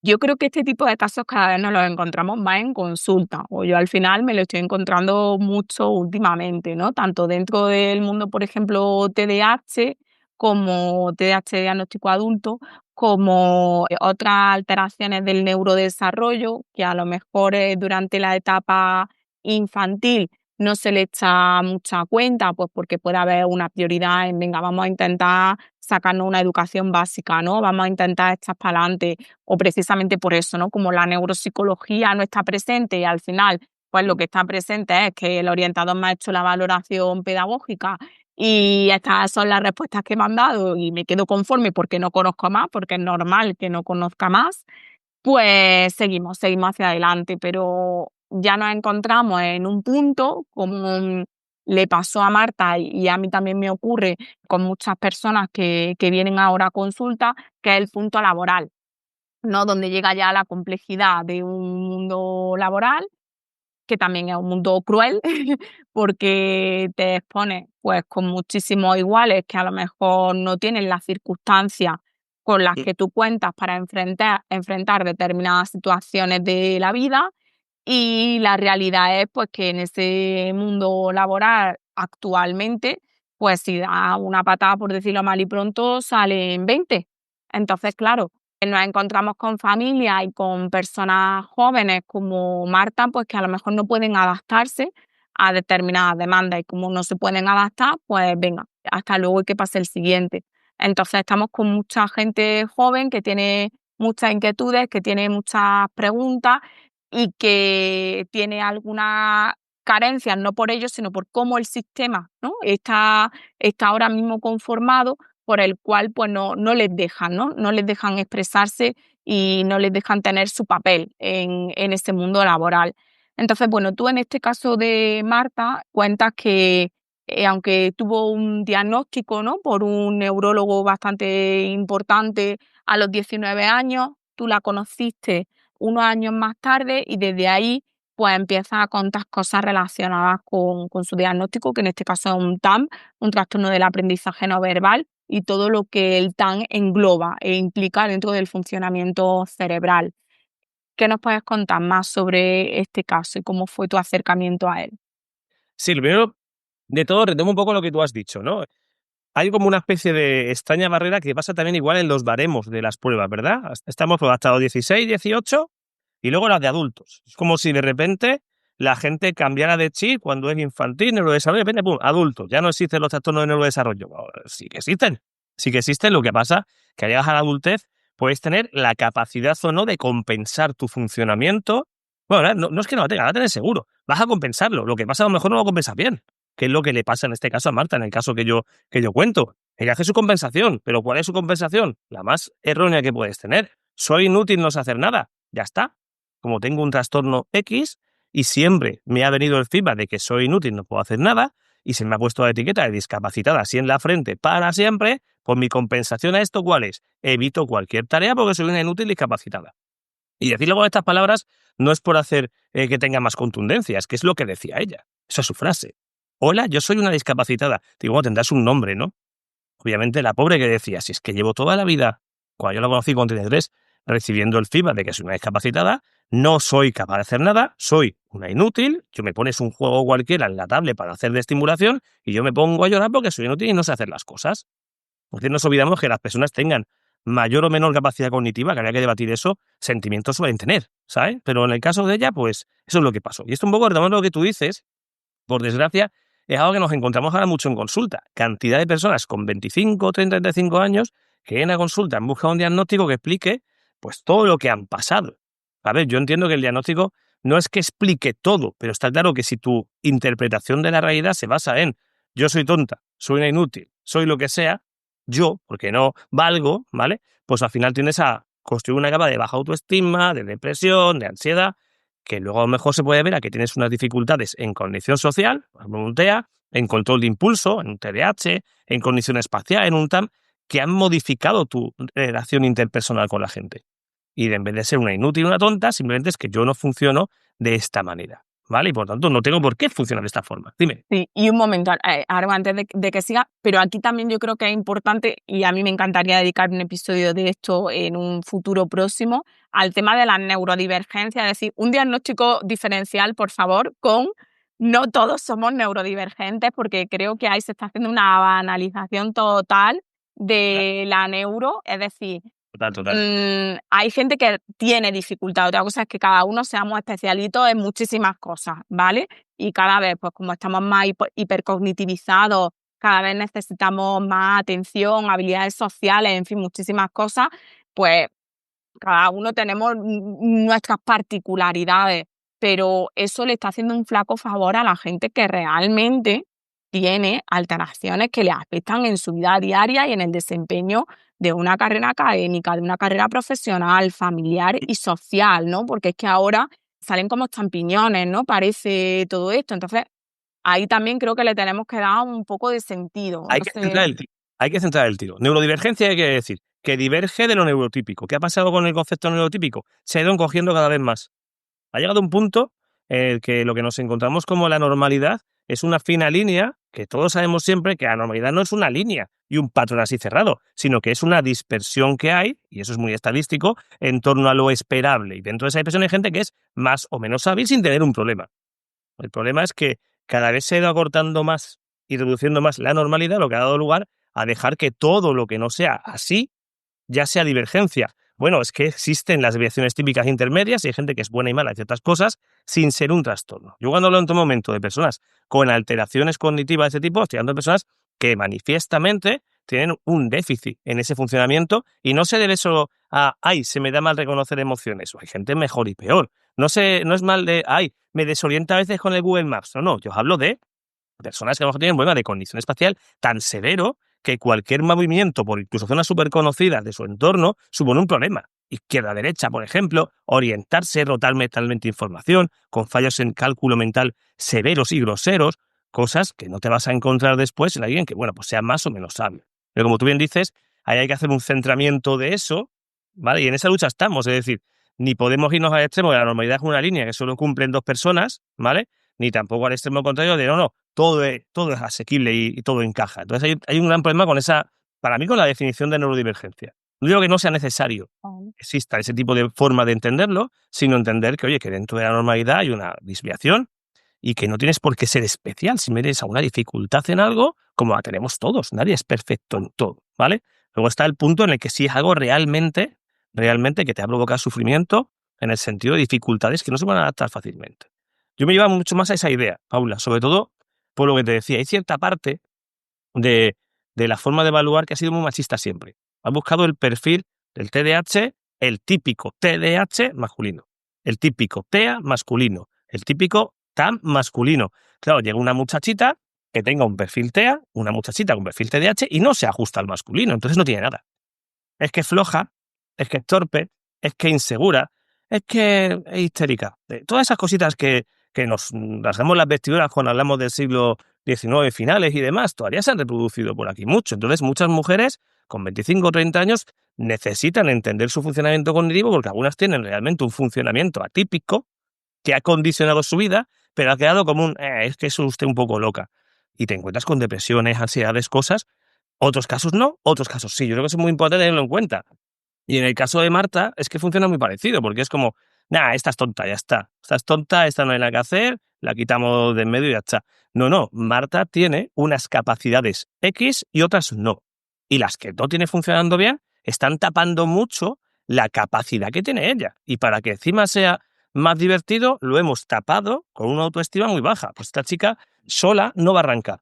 Yo creo que este tipo de casos cada vez nos los encontramos más en consulta, o yo al final me lo estoy encontrando mucho últimamente, ¿no? Tanto dentro del mundo, por ejemplo, TDAH, como TDAH diagnóstico adulto, como otras alteraciones del neurodesarrollo, que a lo mejor durante la etapa infantil no se le echa mucha cuenta, pues porque puede haber una prioridad en, venga, vamos a intentar sacarnos una educación básica, ¿no? Vamos a intentar echar para adelante o precisamente por eso, ¿no? Como la neuropsicología no está presente y al final, pues lo que está presente es que el orientador me ha hecho la valoración pedagógica y estas son las respuestas que me han dado y me quedo conforme porque no conozco más, porque es normal que no conozca más, pues seguimos hacia adelante, pero ya nos encontramos en un punto como le pasó a Marta y a mí también me ocurre con muchas personas que vienen ahora a consulta, que es el punto laboral, ¿no? Donde llega ya la complejidad de un mundo laboral, que también es un mundo cruel, porque te expones pues con muchísimos iguales que a lo mejor no tienen las circunstancias con las que tú cuentas para enfrentar determinadas situaciones de la vida y la realidad es pues que en ese mundo laboral actualmente, pues si da una patada, por decirlo mal y pronto, salen 20. Entonces, claro, nos encontramos con familias y con personas jóvenes como Marta, pues que a lo mejor no pueden adaptarse a determinadas demandas y como no se pueden adaptar, pues venga, hasta luego y que pase el siguiente. Entonces estamos con mucha gente joven que tiene muchas inquietudes, que tiene muchas preguntas y que tiene algunas carencias, no por ello, sino por cómo el sistema, ¿no? está ahora mismo conformado por el cual pues no les dejan, ¿no? No les dejan expresarse y no les dejan tener su papel en este mundo laboral. Entonces, bueno, tú en este caso de Marta cuentas que aunque tuvo un diagnóstico, ¿no? Por un neurólogo bastante importante a los 19 años, tú la conociste unos años más tarde y desde ahí pues empieza a contar cosas relacionadas con su diagnóstico, que en este caso es un TAM, un trastorno del aprendizaje no verbal, y todo lo que el TAM engloba e implica dentro del funcionamiento cerebral. ¿Qué nos puedes contar más sobre este caso y cómo fue tu acercamiento a él? sí, lo primero De todo, retomo un poco lo que tú has dicho, ¿no? Hay como una especie de extraña barrera que pasa también igual en los baremos de las pruebas, ¿verdad? Estamos pues, hasta los 16, 18 y luego las de adultos. Es como si de repente la gente cambiara de chip cuando es infantil, neurodesarrollo, de repente, pum, adultos. Ya no existen los trastornos de neurodesarrollo. Bueno, sí que existen. Sí que existen. Lo que pasa que al llegar a la adultez puedes tener la capacidad o no de compensar tu funcionamiento. Bueno, no es que no la tengas, la tenés seguro. Vas a compensarlo. Lo que pasa a lo mejor no lo compensas bien, que es lo que le pasa en este caso a Marta, en el caso que yo cuento. Ella hace su compensación, pero ¿cuál es su compensación? La más errónea que puedes tener. Soy inútil, no sé hacer nada. Ya está. Como tengo un trastorno X y siempre me ha venido el feedback de que soy inútil, no puedo hacer nada, y se me ha puesto la etiqueta de discapacitada así en la frente para siempre, pues mi compensación a esto, ¿cuál es? Evito cualquier tarea porque soy una inútil discapacitada. Y decirlo con estas palabras no es por hacer que tenga más contundencia, es que es lo que decía ella. Esa es su frase. Hola, yo soy una discapacitada. Digo, bueno, tendrás un nombre, ¿no? Obviamente la pobre que decía, si es que llevo toda la vida, cuando yo la conocí con 33, recibiendo el feedback de que soy una discapacitada, no soy capaz de hacer nada, soy una inútil, yo me pones un juego cualquiera en la tablet para hacer de estimulación y yo me pongo a llorar porque soy inútil y no sé hacer las cosas. Porque nos olvidamos que las personas tengan mayor o menor capacidad cognitiva, que habría que debatir eso, sentimientos suelen tener, ¿sabes? Pero en el caso de ella, pues eso es lo que pasó. Y esto un poco retomando lo que tú dices, por desgracia, es algo que nos encontramos ahora mucho en consulta. Cantidad de personas con 25, 30, 35 años que vienen a consulta en busca de un diagnóstico que explique pues todo lo que han pasado. A ver, yo entiendo que el diagnóstico no es que explique todo, pero está claro que si tu interpretación de la realidad se basa en yo soy tonta, soy una inútil, soy lo que sea, yo, porque no valgo, ¿vale? Pues al final tienes a construir una capa de baja autoestima, de depresión, de ansiedad, que luego a lo mejor se puede ver a que tienes unas dificultades en cognición social, por ejemplo, en un TEA, en control de impulso, en un TDAH, en cognición espacial, en un TAM, que han modificado tu relación interpersonal con la gente. Y en vez de ser una inútil, una tonta, simplemente es que yo no funciono de esta manera, ¿vale? Y por tanto no tengo por qué funcionar de esta forma. Dime. Sí, y un momento, Arma, antes de que siga, pero aquí también yo creo que es importante, y a mí me encantaría dedicar un episodio de esto en un futuro próximo, al tema de la neurodivergencia, es decir, un diagnóstico diferencial, por favor, con no todos somos neurodivergentes, porque creo que ahí se está haciendo una banalización total de la neuro, es decir, Total. hay gente que tiene dificultad, otra cosa es que cada uno seamos especialitos en muchísimas cosas, ¿vale? Y cada vez, pues como estamos más hipercognitivizados, cada vez necesitamos más atención, habilidades sociales, en fin, muchísimas cosas, pues cada uno tenemos nuestras particularidades, pero eso le está haciendo un flaco favor a la gente que realmente tiene alteraciones que le afectan en su vida diaria y en el desempeño de una carrera académica, de una carrera profesional, familiar y social, ¿no? Porque es que ahora salen como champiñones, ¿no? Parece todo esto. Entonces, ahí también creo que le tenemos que dar un poco de sentido. Hay que centrar el tiro. Hay que centrar el tiro. Neurodivergencia hay que decir que diverge de lo neurotípico. ¿Qué ha pasado con el concepto neurotípico? Se ha ido encogiendo cada vez más. Ha llegado un punto en el que lo que nos encontramos como la normalidad es una fina línea, que todos sabemos siempre que la normalidad no es una línea y un patrón así cerrado, sino que es una dispersión que hay, y eso es muy estadístico, en torno a lo esperable. Y dentro de esa dispersión hay gente que es más o menos hábil sin tener un problema. El problema es que cada vez se ha ido acortando más y reduciendo más la normalidad, lo que ha dado lugar a dejar que todo lo que no sea así ya sea divergencia. Bueno, es que existen las desviaciones típicas intermedias y hay gente que es buena y mala en ciertas cosas sin ser un trastorno. Yo cuando hablo en todo momento de personas con alteraciones cognitivas de ese tipo, estoy hablando de personas que manifiestamente tienen un déficit en ese funcionamiento y no se debe solo a, ay, se me da mal reconocer emociones, o hay gente mejor y peor. No es mal de, ay, me desorienta a veces con el Google Maps. No, yo hablo de personas que a lo mejor tienen problemas de cognición espacial tan severo que cualquier movimiento, por incluso zonas súper conocidas de su entorno, supone un problema. Izquierda-derecha, por ejemplo, orientarse, rotar mentalmente información, con fallos en cálculo mental severos y groseros, cosas que no te vas a encontrar después en alguien que, bueno, pues sea más o menos sabio. Pero como tú bien dices, ahí hay que hacer un centramiento de eso, ¿vale? Y en esa lucha estamos, es decir, ni podemos irnos al extremo de la normalidad es una línea que solo cumplen dos personas, ¿vale? Ni tampoco al extremo contrario de no, todo es asequible y todo encaja. Entonces hay un gran problema con esa, para mí, con la definición de neurodivergencia. No digo que no sea necesario que exista ese tipo de forma de entenderlo, sino entender que, oye, que dentro de la normalidad hay una desviación y que no tienes por qué ser especial. Si tienes alguna dificultad en algo, como la tenemos todos, nadie es perfecto en todo, ¿vale? Luego está el punto en el que si es algo realmente que te ha provocado sufrimiento, en el sentido de dificultades que no se van a adaptar fácilmente. Yo me llevaba mucho más a esa idea, Paula, sobre todo por lo que te decía. Hay cierta parte de, de la forma de evaluar que ha sido muy machista siempre. Ha buscado el perfil del TDAH, el típico TDAH masculino, el típico TEA masculino, el típico TAM masculino. Claro, llega una muchachita que tenga un perfil TEA, una muchachita con perfil TDAH y no se ajusta al masculino, entonces no tiene nada. Es que es floja, es que es torpe, es que es insegura, es que es histérica. Todas esas cositas que nos rasgamos las vestiduras cuando hablamos del siglo XIX finales y demás, todavía se han reproducido por aquí mucho. Entonces, muchas mujeres con 25 o 30 años necesitan entender su funcionamiento cognitivo porque algunas tienen realmente un funcionamiento atípico que ha condicionado su vida, pero ha quedado como es que es usted un poco loca. Y te encuentras con depresiones, ansiedades, cosas. Otros casos no, otros casos sí. Yo creo que es muy importante tenerlo en cuenta. Y en el caso de Marta es que funciona muy parecido, porque es como, esta es tonta, ya está. Esta es tonta, esta no hay nada que hacer, la quitamos de en medio y ya está. No, Marta tiene unas capacidades X y otras no. Y las que no tiene funcionando bien están tapando mucho la capacidad que tiene ella. Y para que encima sea más divertido, lo hemos tapado con una autoestima muy baja. Pues esta chica sola no va a arrancar.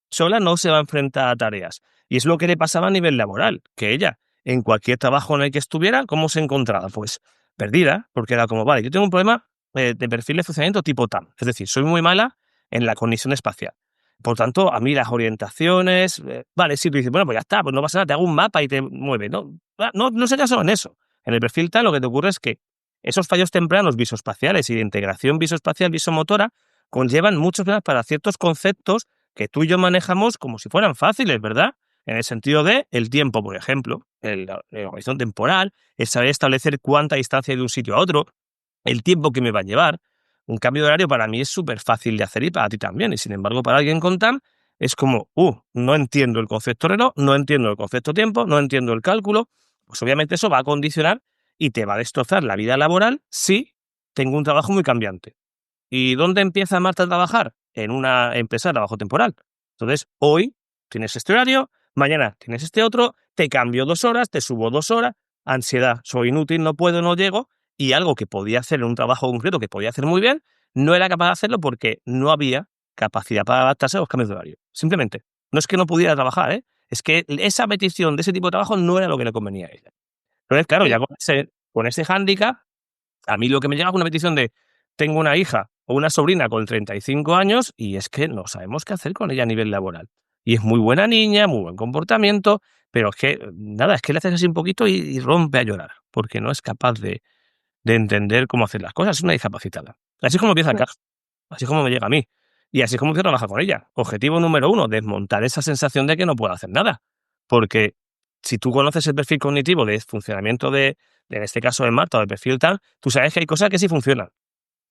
Sola no se va a enfrentar a tareas. Y es lo que le pasaba a nivel laboral, que ella, en cualquier trabajo en el que estuviera, ¿cómo se encontraba? Pues perdida, porque era como, vale, yo tengo un problema de perfil de funcionamiento tipo TAM. Es decir, soy muy mala en la cognición espacial. Por tanto, a mí las orientaciones, vale, sí, tú dices, bueno, pues ya está, pues no pasa nada, te hago un mapa y te mueve. No sería solo en eso. En el perfil TAM lo que te ocurre es que esos fallos tempranos visoespaciales y de integración visoespacial visomotora conllevan muchos problemas para ciertos conceptos que tú y yo manejamos como si fueran fáciles, ¿verdad? En el sentido de el tiempo, por ejemplo, la organización temporal, el saber establecer cuánta distancia hay de un sitio a otro, el tiempo que me va a llevar. Un cambio de horario para mí es súper fácil de hacer y para ti también. Y sin embargo, para alguien con TAM es como, no entiendo el concepto reloj, no entiendo el concepto tiempo, no entiendo el cálculo. Pues obviamente eso va a condicionar y te va a destrozar la vida laboral si tengo un trabajo muy cambiante. ¿Y dónde empieza Marta a trabajar? En una empresa de trabajo temporal. Entonces, hoy tienes este horario, mañana tienes este otro, te cambio 2 horas, te subo 2 horas, ansiedad, soy inútil, no puedo, no llego, y algo que podía hacer en un trabajo concreto, que podía hacer muy bien, no era capaz de hacerlo porque no había capacidad para adaptarse a los cambios de horario. Simplemente. No es que no pudiera trabajar, es que esa petición de ese tipo de trabajo no era lo que le convenía a ella. Entonces, claro, ya con ese hándicap, a mí lo que me llega es una petición de tengo una hija o una sobrina con 35 años y es que no sabemos qué hacer con ella a nivel laboral. Y es muy buena niña, muy buen comportamiento, pero es que, es que le haces así un poquito y rompe a llorar, porque no es capaz de entender cómo hacer las cosas. Es una discapacitada. Así es como empieza el caso, así es como me llega a mí. Y así es como empiezo a trabajar con ella. Objetivo número 1, desmontar esa sensación de que no puedo hacer nada. Porque si tú conoces el perfil cognitivo de funcionamiento en este caso de Marta o de perfil tal, tú sabes que hay cosas que sí funcionan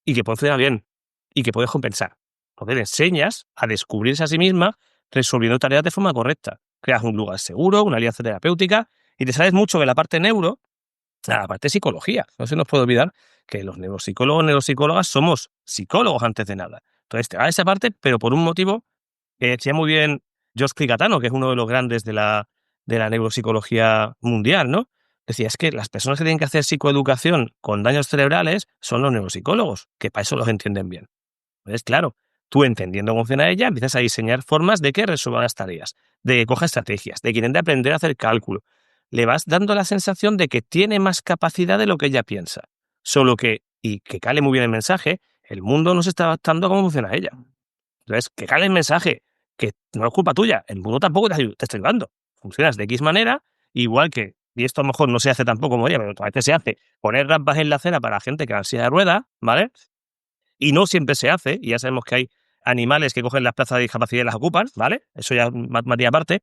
y que pueden funcionar bien y que puedes compensar. Entonces le enseñas a descubrirse a sí misma resolviendo tareas de forma correcta. Creas un lugar seguro, una alianza terapéutica y te sabes mucho de la parte neuro a la parte de psicología. No se nos puede olvidar que los neuropsicólogos, neuropsicólogas somos psicólogos antes de nada. Entonces te da esa parte, pero por un motivo que decía muy bien Josh Pligatano, que es uno de los grandes de la neuropsicología mundial, ¿no? Decía, es que las personas que tienen que hacer psicoeducación con daños cerebrales son los neuropsicólogos, que para eso los entienden bien. Entonces, claro, tú entendiendo cómo funciona ella, empiezas a diseñar formas de que resuelva las tareas, de que coja estrategias, de que intente aprender a hacer cálculo. Le vas dando la sensación de que tiene más capacidad de lo que ella piensa. Solo que, y que cale muy bien el mensaje, el mundo no se está adaptando a cómo funciona ella. Entonces, que cale el mensaje, que no es culpa tuya, el mundo tampoco te está ayudando. Funcionas de X manera, igual que, y esto a lo mejor no se hace tampoco como ella, pero a veces se hace, poner rampas en la acera para gente que va en silla de ruedas, ¿vale? Y no siempre se hace, y ya sabemos que hay animales que cogen las plazas de discapacidad y las ocupan, ¿vale? Eso ya es materia aparte.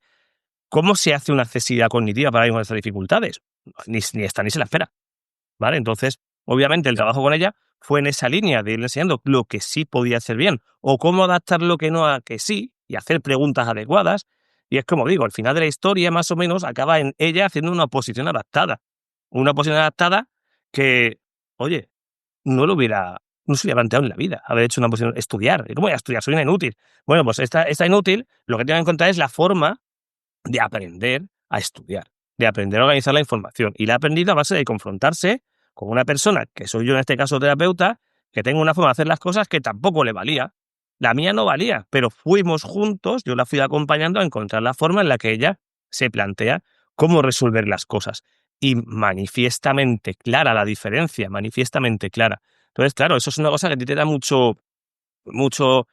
¿Cómo se hace una accesibilidad cognitiva para alguien con estas dificultades? Ni está ni se la espera, ¿vale? Entonces, obviamente, el trabajo con ella fue en esa línea de irle enseñando lo que sí podía hacer bien o cómo adaptar lo que no a que sí y hacer preguntas adecuadas. Y es como digo, al final de la historia, más o menos, acaba en ella haciendo una oposición adaptada. Una oposición adaptada que, oye, no lo hubiera no se le había planteado en la vida haber hecho una posición, estudiar. ¿Cómo voy a estudiar? Soy una inútil. Bueno, pues esta inútil lo que tiene que encontrar es la forma de aprender a estudiar, de aprender a organizar la información. Y la ha aprendido a base de confrontarse con una persona, que soy yo en este caso terapeuta, que tengo una forma de hacer las cosas que tampoco le valía. La mía no valía, pero fuimos juntos, yo la fui acompañando a encontrar la forma en la que ella se plantea cómo resolver las cosas. Y manifiestamente clara la diferencia, manifiestamente clara. Entonces, claro, eso es una cosa que a ti te da mucho, hay mucha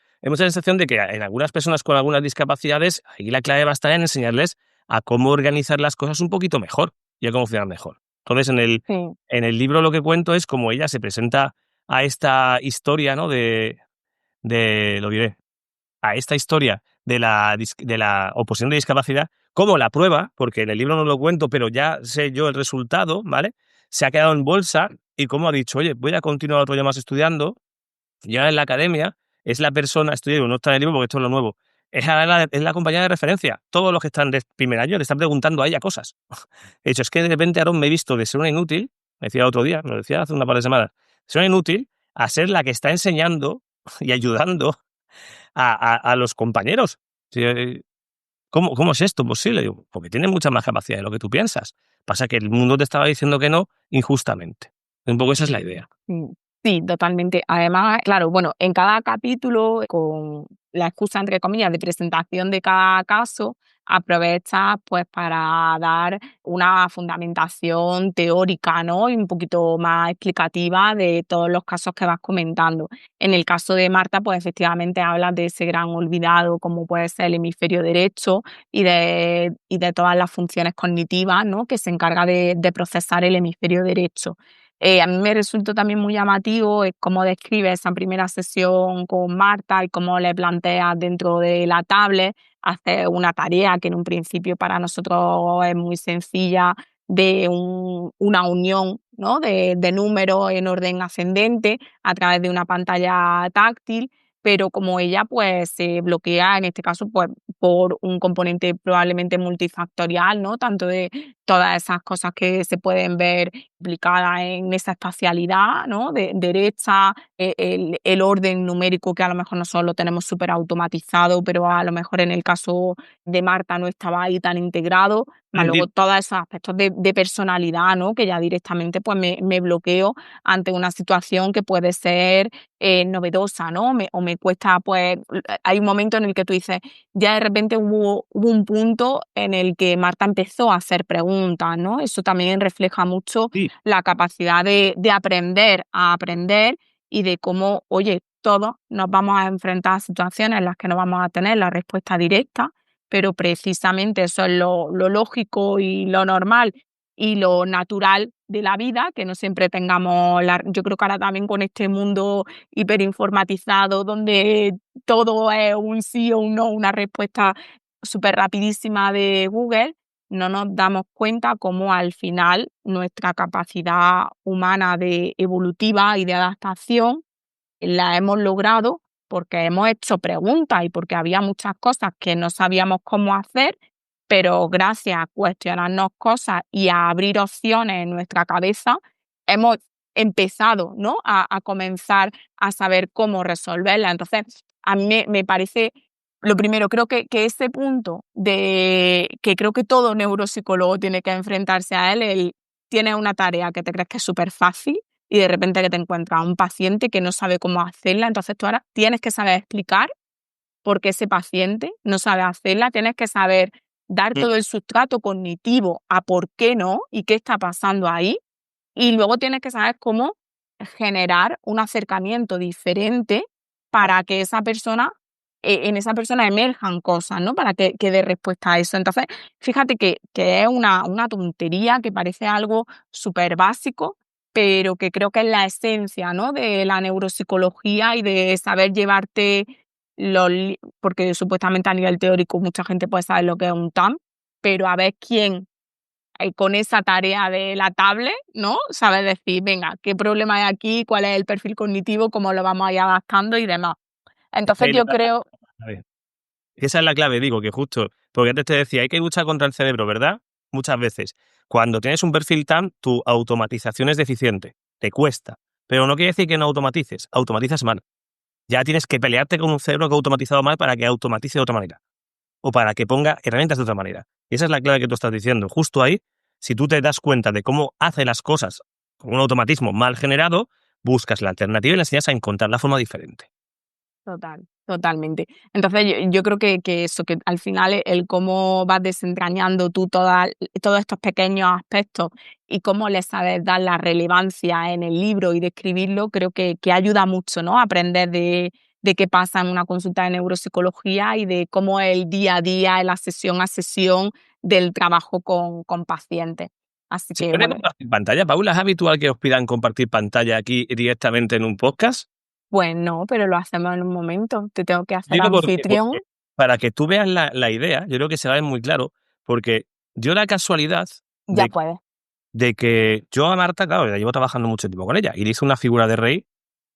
sensación de que en algunas personas con algunas discapacidades, ahí la clave va a estar en enseñarles a cómo organizar las cosas un poquito mejor y a cómo funcionar mejor. Entonces, Sí. en el libro lo que cuento es cómo ella se presenta a esta historia, ¿no? Lo diré, a esta historia de la oposición de discapacidad, cómo la prueba, porque en el libro no lo cuento, pero ya sé yo el resultado, ¿vale? Se ha quedado en bolsa y cómo ha dicho, oye, voy a continuar otro año más estudiando. Ya en la academia es la persona, estoy no está en el libro porque esto es lo nuevo, es la compañía de referencia. Todos los que están de primer año le están preguntando a ella cosas. He dicho, es que de repente, Aaron, me he visto de ser una inútil, me decía otro día, me lo decía hace una par de semanas, de ser una inútil a ser la que está enseñando y ayudando a los compañeros. Sí, ¿cómo es esto posible? Digo, porque tienes mucha más capacidad de lo que tú piensas. Pasa que el mundo te estaba diciendo que no injustamente. Un poco esa es la idea. Mm, sí, totalmente. Además, claro, bueno, en cada capítulo, con la excusa, entre comillas, de presentación de cada caso, aprovechas pues para dar una fundamentación teórica, ¿no? Y un poquito más explicativa de todos los casos que vas comentando. En el caso de Marta, pues efectivamente hablas de ese gran olvidado, como puede ser el hemisferio derecho y de todas las funciones cognitivas, ¿no? Que se encarga de procesar el hemisferio derecho. A mí me resultó también muy llamativo cómo describe esa primera sesión con Marta y cómo le plantea dentro de la tablet hacer una tarea que en un principio para nosotros es muy sencilla, de una unión, ¿no? De números en orden ascendente a través de una pantalla táctil, pero como ella pues se bloquea en este caso pues por un componente probablemente multifactorial, ¿no? Tanto de todas esas cosas que se pueden ver implicadas en esa espacialidad, ¿no? De derecha, el orden numérico que a lo mejor nosotros lo tenemos súper automatizado, pero a lo mejor en el caso de Marta no estaba ahí tan integrado, más luego todos esos aspectos de personalidad, ¿no? Que ya directamente pues me bloqueo ante una situación que puede ser novedosa, ¿no? O me cuesta, pues, hay un momento en el que tú dices, ya de repente hubo un punto en el que Marta empezó a hacer preguntas, ¿no? Eso también refleja mucho Sí, la capacidad de aprender a aprender y de cómo, oye, todos nos vamos a enfrentar a situaciones en las que no vamos a tener la respuesta directa, pero precisamente eso es lo lógico y lo normal y lo natural de la vida, que no siempre tengamos yo creo que ahora también con este mundo hiperinformatizado donde todo es un sí o un no, una respuesta súper rapidísima de Google, no nos damos cuenta cómo al final nuestra capacidad humana de evolutiva y de adaptación la hemos logrado porque hemos hecho preguntas y porque había muchas cosas que no sabíamos cómo hacer, pero gracias a cuestionarnos cosas y a abrir opciones en nuestra cabeza, hemos empezado, ¿no? A comenzar a saber cómo resolverla. Entonces, a mí me parece, lo primero, creo que ese punto de que creo que todo neuropsicólogo tiene que enfrentarse a él, tiene una tarea que te crees que es súper fácil y de repente que te encuentras a un paciente que no sabe cómo hacerla, entonces tú ahora tienes que saber explicar por qué ese paciente no sabe hacerla, tienes que saber dar mm, todo el sustrato cognitivo a por qué no y qué está pasando ahí, y luego tienes que saber cómo generar un acercamiento diferente para que esa persona, en esa persona emerjan cosas, ¿no? Para que dé respuesta a eso. Entonces, fíjate que es una tontería, que parece algo súper básico, pero que creo que es la esencia, ¿no? De la neuropsicología y de saber llevarte porque supuestamente a nivel teórico mucha gente puede saber lo que es un TAM, pero a ver quién con esa tarea de la tablet, ¿no? Sabes decir, venga, qué problema hay aquí, cuál es el perfil cognitivo, cómo lo vamos a ir adaptando y demás. Entonces pero, yo creo, a ver, esa es la clave, digo, que justo, porque antes te decía, hay que luchar contra el cerebro, ¿verdad? Muchas veces. Cuando tienes un perfil TAM, tu automatización es deficiente, te cuesta. Pero no quiere decir que no automatices, automatizas mal. Ya tienes que pelearte con un cerebro que ha automatizado mal para que automatice de otra manera o para que ponga herramientas de otra manera. Y esa es la clave que tú estás diciendo. Justo ahí, si tú te das cuenta de cómo hace las cosas con un automatismo mal generado, buscas la alternativa y le enseñas a encontrar la forma diferente. Totalmente. Entonces, yo creo que eso, que al final el cómo vas desentrañando tú todos estos pequeños aspectos y cómo le sabes dar la relevancia en el libro y describirlo, creo que ayuda mucho, ¿no? Aprender de qué pasa en una consulta de neuropsicología y de cómo es el día a día, en la sesión a sesión del trabajo con pacientes. Así ¿Se que, puede bueno, compartir pantalla, Paula? ¿Es habitual que os pidan compartir pantalla aquí directamente en un podcast? pues no, pero lo hacemos en un momento. Te tengo que hacer Digo anfitrión, para que tú veas la idea, yo creo que se va a ver muy claro, porque dio la casualidad ya de, puedes. de que yo a Marta, claro, la llevo trabajando mucho tiempo con ella, y le hice una figura de rey,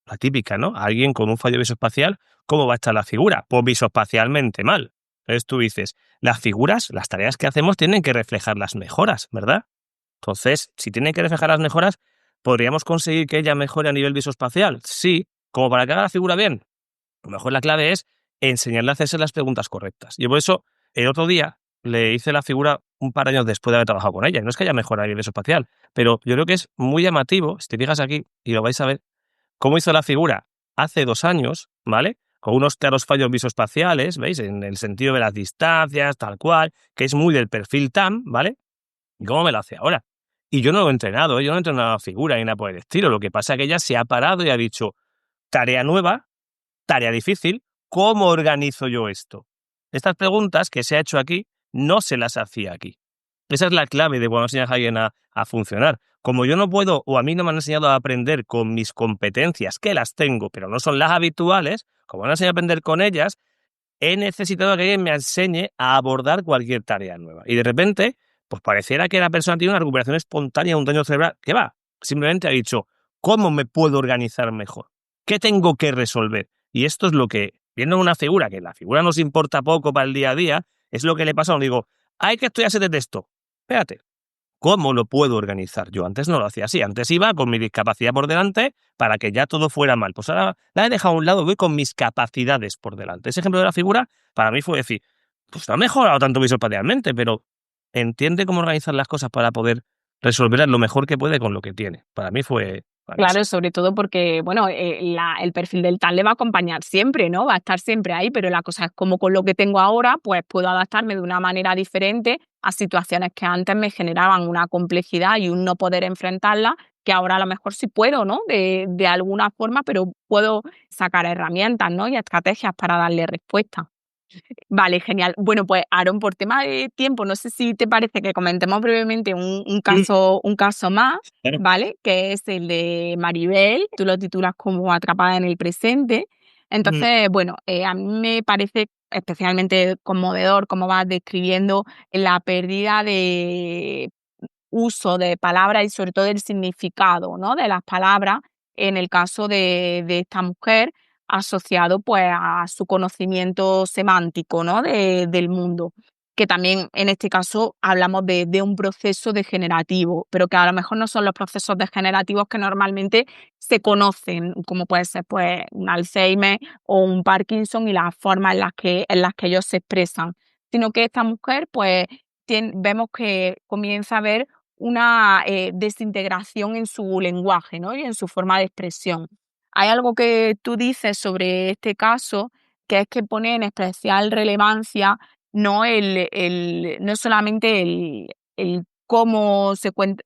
la típica, ¿no? Alguien con un fallo visoespacial, ¿cómo va a estar la figura? Pues visoespacialmente mal. Entonces tú dices, las figuras, las tareas que hacemos tienen que reflejar las mejoras, ¿verdad? Entonces, si tienen que reflejar las mejoras, ¿podríamos conseguir que ella mejore a nivel visoespacial? Sí, como para que haga la figura bien. A lo mejor la clave es enseñarle a hacerse las preguntas correctas. Yo por eso, el otro día, le hice la figura un par de años después de haber trabajado con ella. No es que haya mejorado a nivel visoespacial, pero yo creo que es muy llamativo, si te fijas aquí, y lo vais a ver, cómo hizo la figura hace 2 años, ¿vale? Con unos claros fallos visoespaciales, ¿veis? En el sentido de las distancias, tal cual, que es muy del perfil TAM, ¿vale? ¿Y cómo me lo hace ahora? Y yo no lo he entrenado, yo no he entrenado la figura ni nada por el estilo. Lo que pasa es que ella se ha parado y ha dicho, tarea nueva, tarea difícil, ¿cómo organizo yo esto? Estas preguntas que se ha hecho aquí, no se las hacía aquí. Esa es la clave de cuando enseñas a alguien a funcionar. Como yo no puedo, o a mí no me han enseñado a aprender con mis competencias, que las tengo, pero no son las habituales, como me han enseñado a aprender con ellas, he necesitado que alguien me enseñe a abordar cualquier tarea nueva. Y de repente, pues pareciera que la persona tiene una recuperación espontánea de un daño cerebral. ¿Qué va? Simplemente ha dicho, ¿cómo me puedo organizar mejor? ¿Qué tengo que resolver? Y esto es lo que, viendo una figura, que la figura nos importa poco para el día a día, es lo que le pasa. Digo, hay que estudiarse de texto. Espérate, ¿cómo lo puedo organizar? Yo antes no lo hacía así. Antes iba con mi discapacidad por delante para que ya todo fuera mal. Pues ahora la he dejado a un lado, voy con mis capacidades por delante. Ese ejemplo de la figura para mí fue decir, pues no ha mejorado tanto visualmente, pero entiende cómo organizar las cosas para poder resolver lo mejor que puede con lo que tiene. Para mí fue Claro, grandísimo. sobre todo porque, bueno, el perfil del tal le va a acompañar siempre, ¿no? Va a estar siempre ahí, pero la cosa es como con lo que tengo ahora, pues puedo adaptarme de una manera diferente a situaciones que antes me generaban una complejidad y un no poder enfrentarla, que ahora a lo mejor sí puedo, ¿no? De alguna forma, pero puedo sacar herramientas, ¿no? Y estrategias para darle respuesta. Vale, genial. Bueno, pues Aaron, por tema de tiempo, no sé si te parece que comentemos brevemente un caso más, Claro. ¿vale? Que es el de Maribel. Tú lo titulas como Atrapada en el presente. Mm. Entonces, bueno, a mí me parece especialmente conmovedor cómo vas describiendo la pérdida de uso de palabras y sobre todo el significado, ¿no? De las palabras en el caso de esta mujer asociado pues a su conocimiento semántico, ¿no? Del mundo, que también en este caso hablamos de un proceso degenerativo, pero que a lo mejor no son los procesos degenerativos que normalmente se conocen, como puede ser pues un Alzheimer o un Parkinson y las formas en las que ellos se expresan, sino que esta mujer pues vemos que comienza a ver una desintegración en su lenguaje, ¿no? Y en su forma de expresión. Hay algo que tú dices sobre este caso, que es que pone en especial relevancia no, no solamente el cómo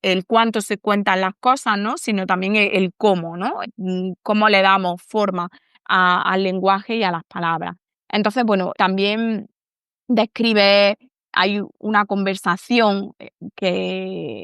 el cuánto se cuentan las cosas, ¿no? Sino también el cómo, ¿no? Cómo le damos forma al lenguaje y a las palabras. Entonces, bueno, también describe, hay una conversación que,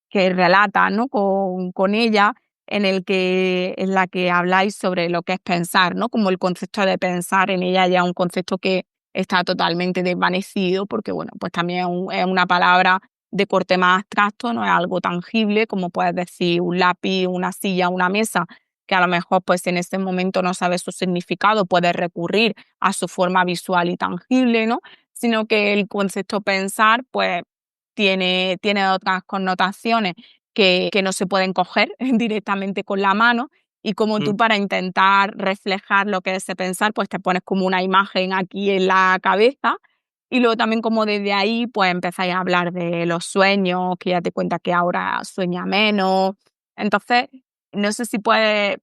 que relata, ¿no? con ella, en la que habláis sobre lo que es pensar, ¿no? Como el concepto de pensar en ella ya es un concepto que está totalmente desvanecido, porque bueno, pues también es una palabra de corte más abstracto, no es algo tangible, como puedes decir un lápiz, una silla, una mesa, que a lo mejor pues en ese momento no sabes su significado, puedes recurrir a su forma visual y tangible, ¿no? Sino que el concepto pensar, pues, tiene otras connotaciones que no se pueden coger directamente con la mano, y como tú Mm. para intentar reflejar lo que es ese pensar, pues te pones como una imagen aquí en la cabeza, y luego también como desde ahí pues empezáis a hablar de los sueños, que ya te cuenta que ahora sueña menos. Entonces, no sé si puedes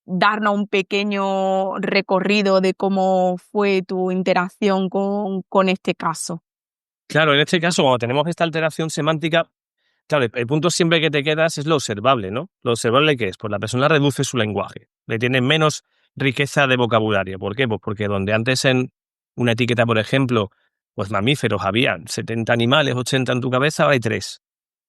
darnos un pequeño recorrido de cómo fue tu interacción con este caso. Claro, en este caso, cuando tenemos esta alteración semántica, claro, el punto siempre que te quedas es lo observable, ¿no? ¿Lo observable qué es? Pues la persona reduce su lenguaje, le tiene menos riqueza de vocabulario. ¿Por qué? Pues porque donde antes en una etiqueta, por ejemplo, pues mamíferos había 70 animales, 80 en tu cabeza, ahora hay 3.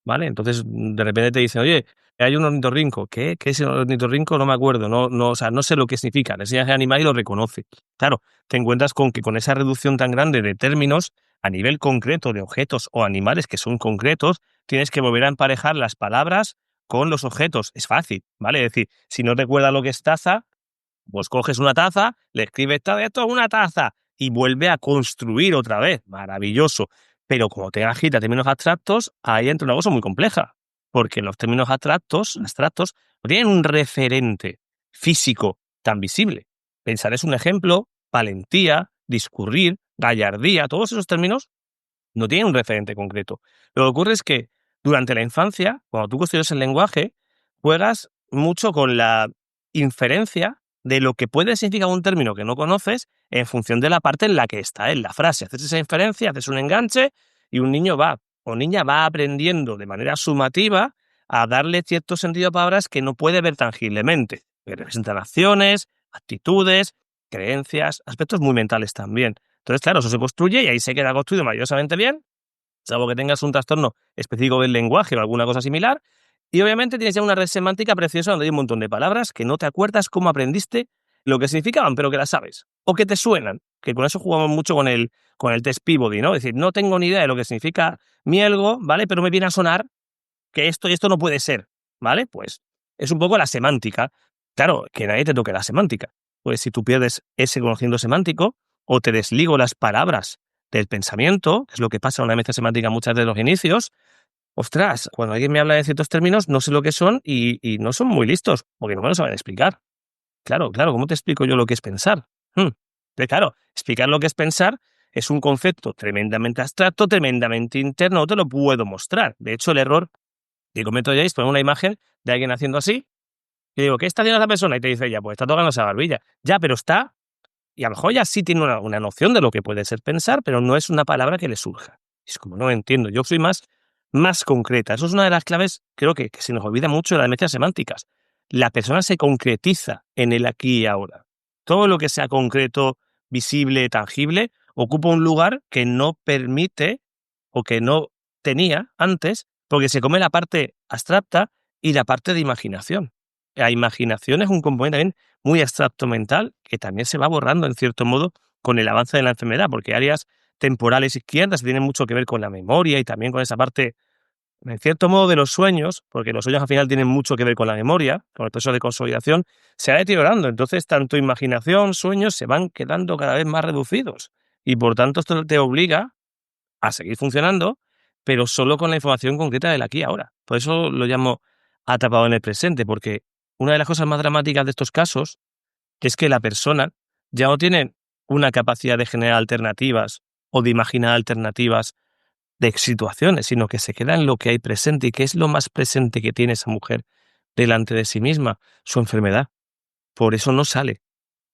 ¿Vale? Entonces, de repente te dicen: "Oye, hay un ornitorrinco". ¿Qué? ¿Qué es el ornitorrinco? No me acuerdo, o sea, no sé lo que significa. Le enseñas el animal y lo reconoce. Claro, te encuentras con que con esa reducción tan grande de términos, a nivel concreto de objetos o animales que son concretos, tienes que volver a emparejar las palabras con los objetos. Es fácil, ¿vale? Es decir, si no recuerdas lo que es taza, pues coges una taza, le escribes: "Esto es una taza", y vuelve a construir otra vez. Maravilloso. Pero como te agita términos abstractos, ahí entra una cosa muy compleja. Porque los términos abstractos no tienen un referente físico tan visible. Pensar es un ejemplo, valentía, discurrir, gallardía, todos esos términos no tienen un referente concreto. Lo que ocurre es que durante la infancia, cuando tú construyes el lenguaje, juegas mucho con la inferencia de lo que puede significar un término que no conoces en función de la parte en la que está en la frase. Haces esa inferencia, haces un enganche y un niño va o niña va aprendiendo de manera sumativa a darle cierto sentido a palabras que no puede ver tangiblemente, que representan acciones, actitudes, creencias, aspectos muy mentales también. Entonces, claro, eso se construye y ahí se queda construido maravillosamente bien, salvo que tengas un trastorno específico del lenguaje o alguna cosa similar. Y obviamente tienes ya una red semántica preciosa donde hay un montón de palabras que no te acuerdas cómo aprendiste lo que significaban, pero que las sabes. O que te suenan, que con eso jugamos mucho con el test Peabody, ¿no? Es decir, no tengo ni idea de lo que significa mielgo, ¿vale? Pero me viene a sonar que esto y esto no puede ser, ¿vale? Pues es un poco la semántica. Claro, que nadie te toque la semántica. Pues si tú pierdes ese conocimiento semántico o te desligo las palabras del pensamiento, que es lo que pasa en una mezcla semántica muchas de los inicios, ostras, cuando alguien me habla de ciertos términos no sé lo que son y no son muy listos, porque no me lo saben explicar. Claro, ¿cómo te explico yo lo que es pensar? Entonces, claro, explicar lo que es pensar es un concepto tremendamente abstracto, tremendamente interno, no te lo puedo mostrar. De hecho, el error que cometo ya es poner una imagen de alguien haciendo así, y digo: "¿Qué está haciendo esa persona?". Y te dice: "Ya, pues está tocando esa barbilla". Ya, pero está, y a lo mejor ya sí tiene una noción de lo que puede ser pensar, pero no es una palabra que le surja. Es como, no entiendo, yo soy más concreta. Eso es una de las claves, creo que se nos olvida mucho de las mezclas semánticas. La persona se concretiza en el aquí y ahora. Todo lo que sea concreto, visible, tangible, ocupa un lugar que no permite o que no tenía antes, porque se come la parte abstracta y la parte de imaginación. La imaginación es un componente también muy abstracto mental que también se va borrando en cierto modo con el avance de la enfermedad, porque áreas temporales izquierdas tienen mucho que ver con la memoria y también con esa parte, en cierto modo, de los sueños, porque los sueños al final tienen mucho que ver con la memoria, con el proceso de consolidación, se va deteriorando. Entonces, tanto imaginación, sueños se van quedando cada vez más reducidos. Y por tanto, esto te obliga a seguir funcionando, pero solo con la información concreta del aquí y ahora. Por eso lo llamo atrapado en el presente, porque una de las cosas más dramáticas de estos casos es que la persona ya no tiene una capacidad de generar alternativas o de imaginar alternativas de situaciones, sino que se queda en lo que hay presente. ¿Y qué es lo más presente que tiene esa mujer delante de sí misma? Su enfermedad. Por eso no sale.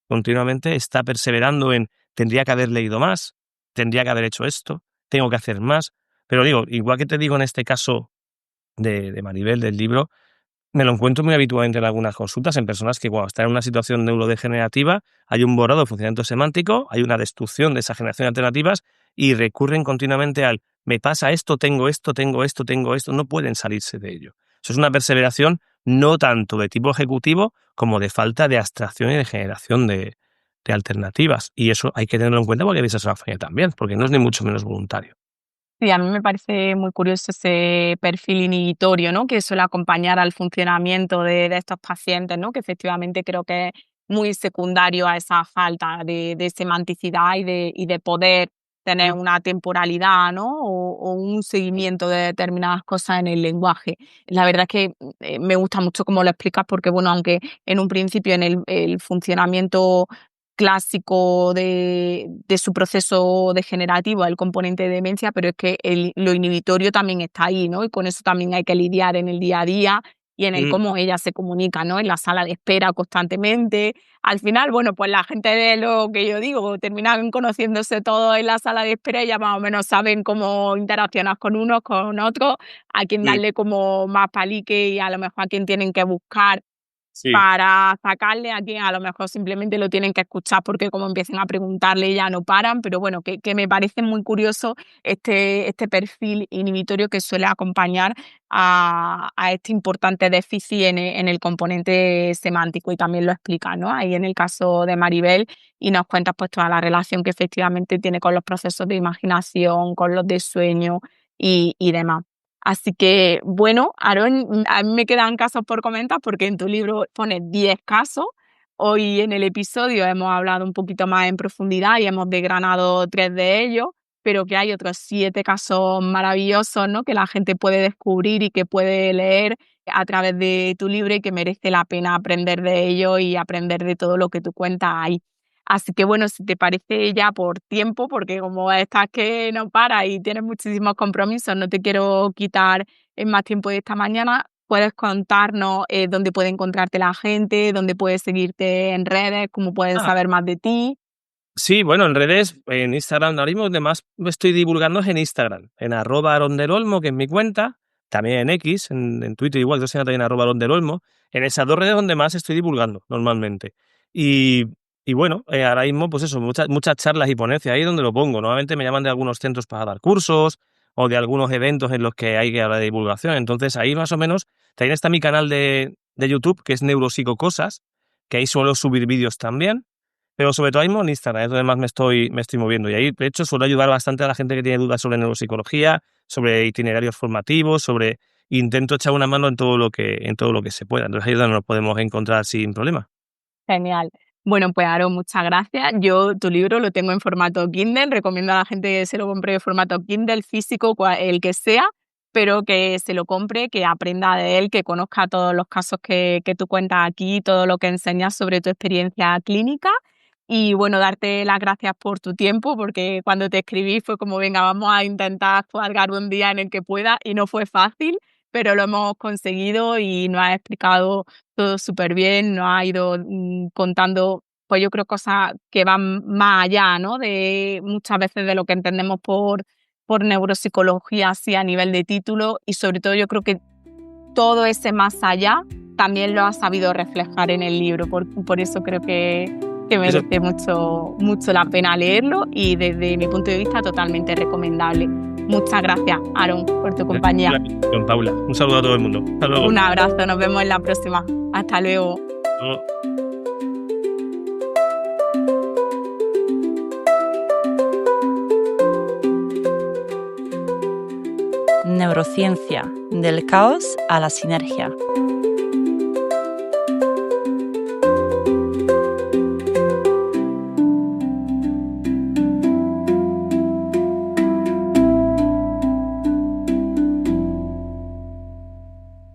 Continuamente está perseverando en: tendría que haber leído más, tendría que haber hecho esto, tengo que hacer más. Pero digo, igual que te digo en este caso de Maribel, del libro, me lo encuentro muy habitualmente en algunas consultas en personas que cuando están en una situación neurodegenerativa hay un borrado de funcionamiento semántico, hay una destrucción de esa generación de alternativas y recurren continuamente al: me pasa esto, tengo esto, tengo esto, tengo esto, no pueden salirse de ello. Eso es una perseveración no tanto de tipo ejecutivo como de falta de abstracción y de generación de alternativas. Y eso hay que tenerlo en cuenta porque a veces es una falla también, porque no es ni mucho menos voluntario. Sí, a mí me parece muy curioso ese perfil inhibitorio, ¿no? Que suele acompañar al funcionamiento de estos pacientes, ¿no? Que efectivamente creo que es muy secundario a esa falta de semanticidad y de poder tener una temporalidad, ¿no? O un seguimiento de determinadas cosas en el lenguaje. La verdad es que me gusta mucho cómo lo explicas porque, bueno, aunque en un principio en el funcionamiento clásico de su proceso degenerativo, el componente de demencia, pero es que lo inhibitorio también está ahí, ¿no? Y con eso también hay que lidiar en el día a día y en el Mm, cómo ella se comunica, ¿no? En la sala de espera constantemente. Al final, bueno, pues la gente de lo que yo digo, terminan conociéndose todos en la sala de espera y ya más o menos saben cómo interaccionar con unos, con otros, a quién sí, darle como más palique y a lo mejor a quién tienen que buscar sí. para sacarle, a quien a lo mejor simplemente lo tienen que escuchar porque como empiecen a preguntarle ya no paran, pero bueno, que me parece muy curioso este perfil inhibitorio que suele acompañar a este importante déficit en el componente semántico y también lo explica, ¿no? Ahí en el caso de Maribel y nos cuentas pues toda la relación que efectivamente tiene con los procesos de imaginación, con los de sueño y demás. Así que, bueno, Aarón, a mí me quedan casos por comentar porque en tu libro pones 10 casos. Hoy en el episodio hemos hablado un poquito más en profundidad y hemos desgranado 3 de ellos, pero que hay otros 7 casos maravillosos, ¿no? Que la gente puede descubrir y que puede leer a través de tu libro y que merece la pena aprender de ellos y aprender de todo lo que tú cuentas ahí. Así que bueno, si te parece ya por tiempo, porque como estás que no para y tienes muchísimos compromisos, no te quiero quitar más tiempo de esta mañana, puedes contarnos dónde puede encontrarte la gente, dónde puedes seguirte en redes, cómo pueden Ah, saber más de ti. sí, bueno, en redes, en Instagram, ahora mismo donde más me estoy divulgando es en Instagram, en @arondelolmo, que es mi cuenta, también en X, en Twitter igual, yo soy también @arondelolmo, en esas dos redes donde más estoy divulgando normalmente. Y, y bueno, ahora mismo, pues eso, muchas charlas y ponencias ahí donde lo pongo. Normalmente me llaman de algunos centros para dar cursos o de algunos eventos en los que hay que hablar de divulgación. Entonces ahí más o menos, también está mi canal de YouTube, que es Neuropsicocosas, que ahí suelo subir vídeos también. Pero sobre todo ahí mismo en Instagram, es donde más me estoy moviendo. Y ahí, de hecho, suelo ayudar bastante a la gente que tiene dudas sobre neuropsicología, sobre itinerarios formativos, intento echar una mano en todo lo que se pueda. Entonces ahí es donde nos podemos encontrar sin problema. Genial. Bueno, pues Aaron, muchas gracias. Yo tu libro lo tengo en formato Kindle, recomiendo a la gente que se lo compre en formato Kindle físico, el que sea, pero que se lo compre, que aprenda de él, que conozca todos los casos que tú cuentas aquí, todo lo que enseñas sobre tu experiencia clínica. Y bueno, darte las gracias por tu tiempo, porque cuando te escribí fue como, venga, vamos a intentar cuadrar un día en el que pueda y no fue fácil, pero lo hemos conseguido y nos has explicado todo súper bien, nos ha ido contando, pues yo creo cosas que van más allá, ¿no? De muchas veces de lo que entendemos por neuropsicología así a nivel de título y sobre todo yo creo que todo ese más allá también lo has sabido reflejar en el libro, por eso creo que Eso, merece mucho, mucho la pena leerlo y desde mi punto de vista totalmente recomendable. Muchas gracias, Aaron, por tu compañía. con Paula. Un saludo a todo el mundo. Hasta luego. Un abrazo, nos vemos en la próxima. Hasta luego. Hasta luego. Neurociencia, del caos a la sinergia.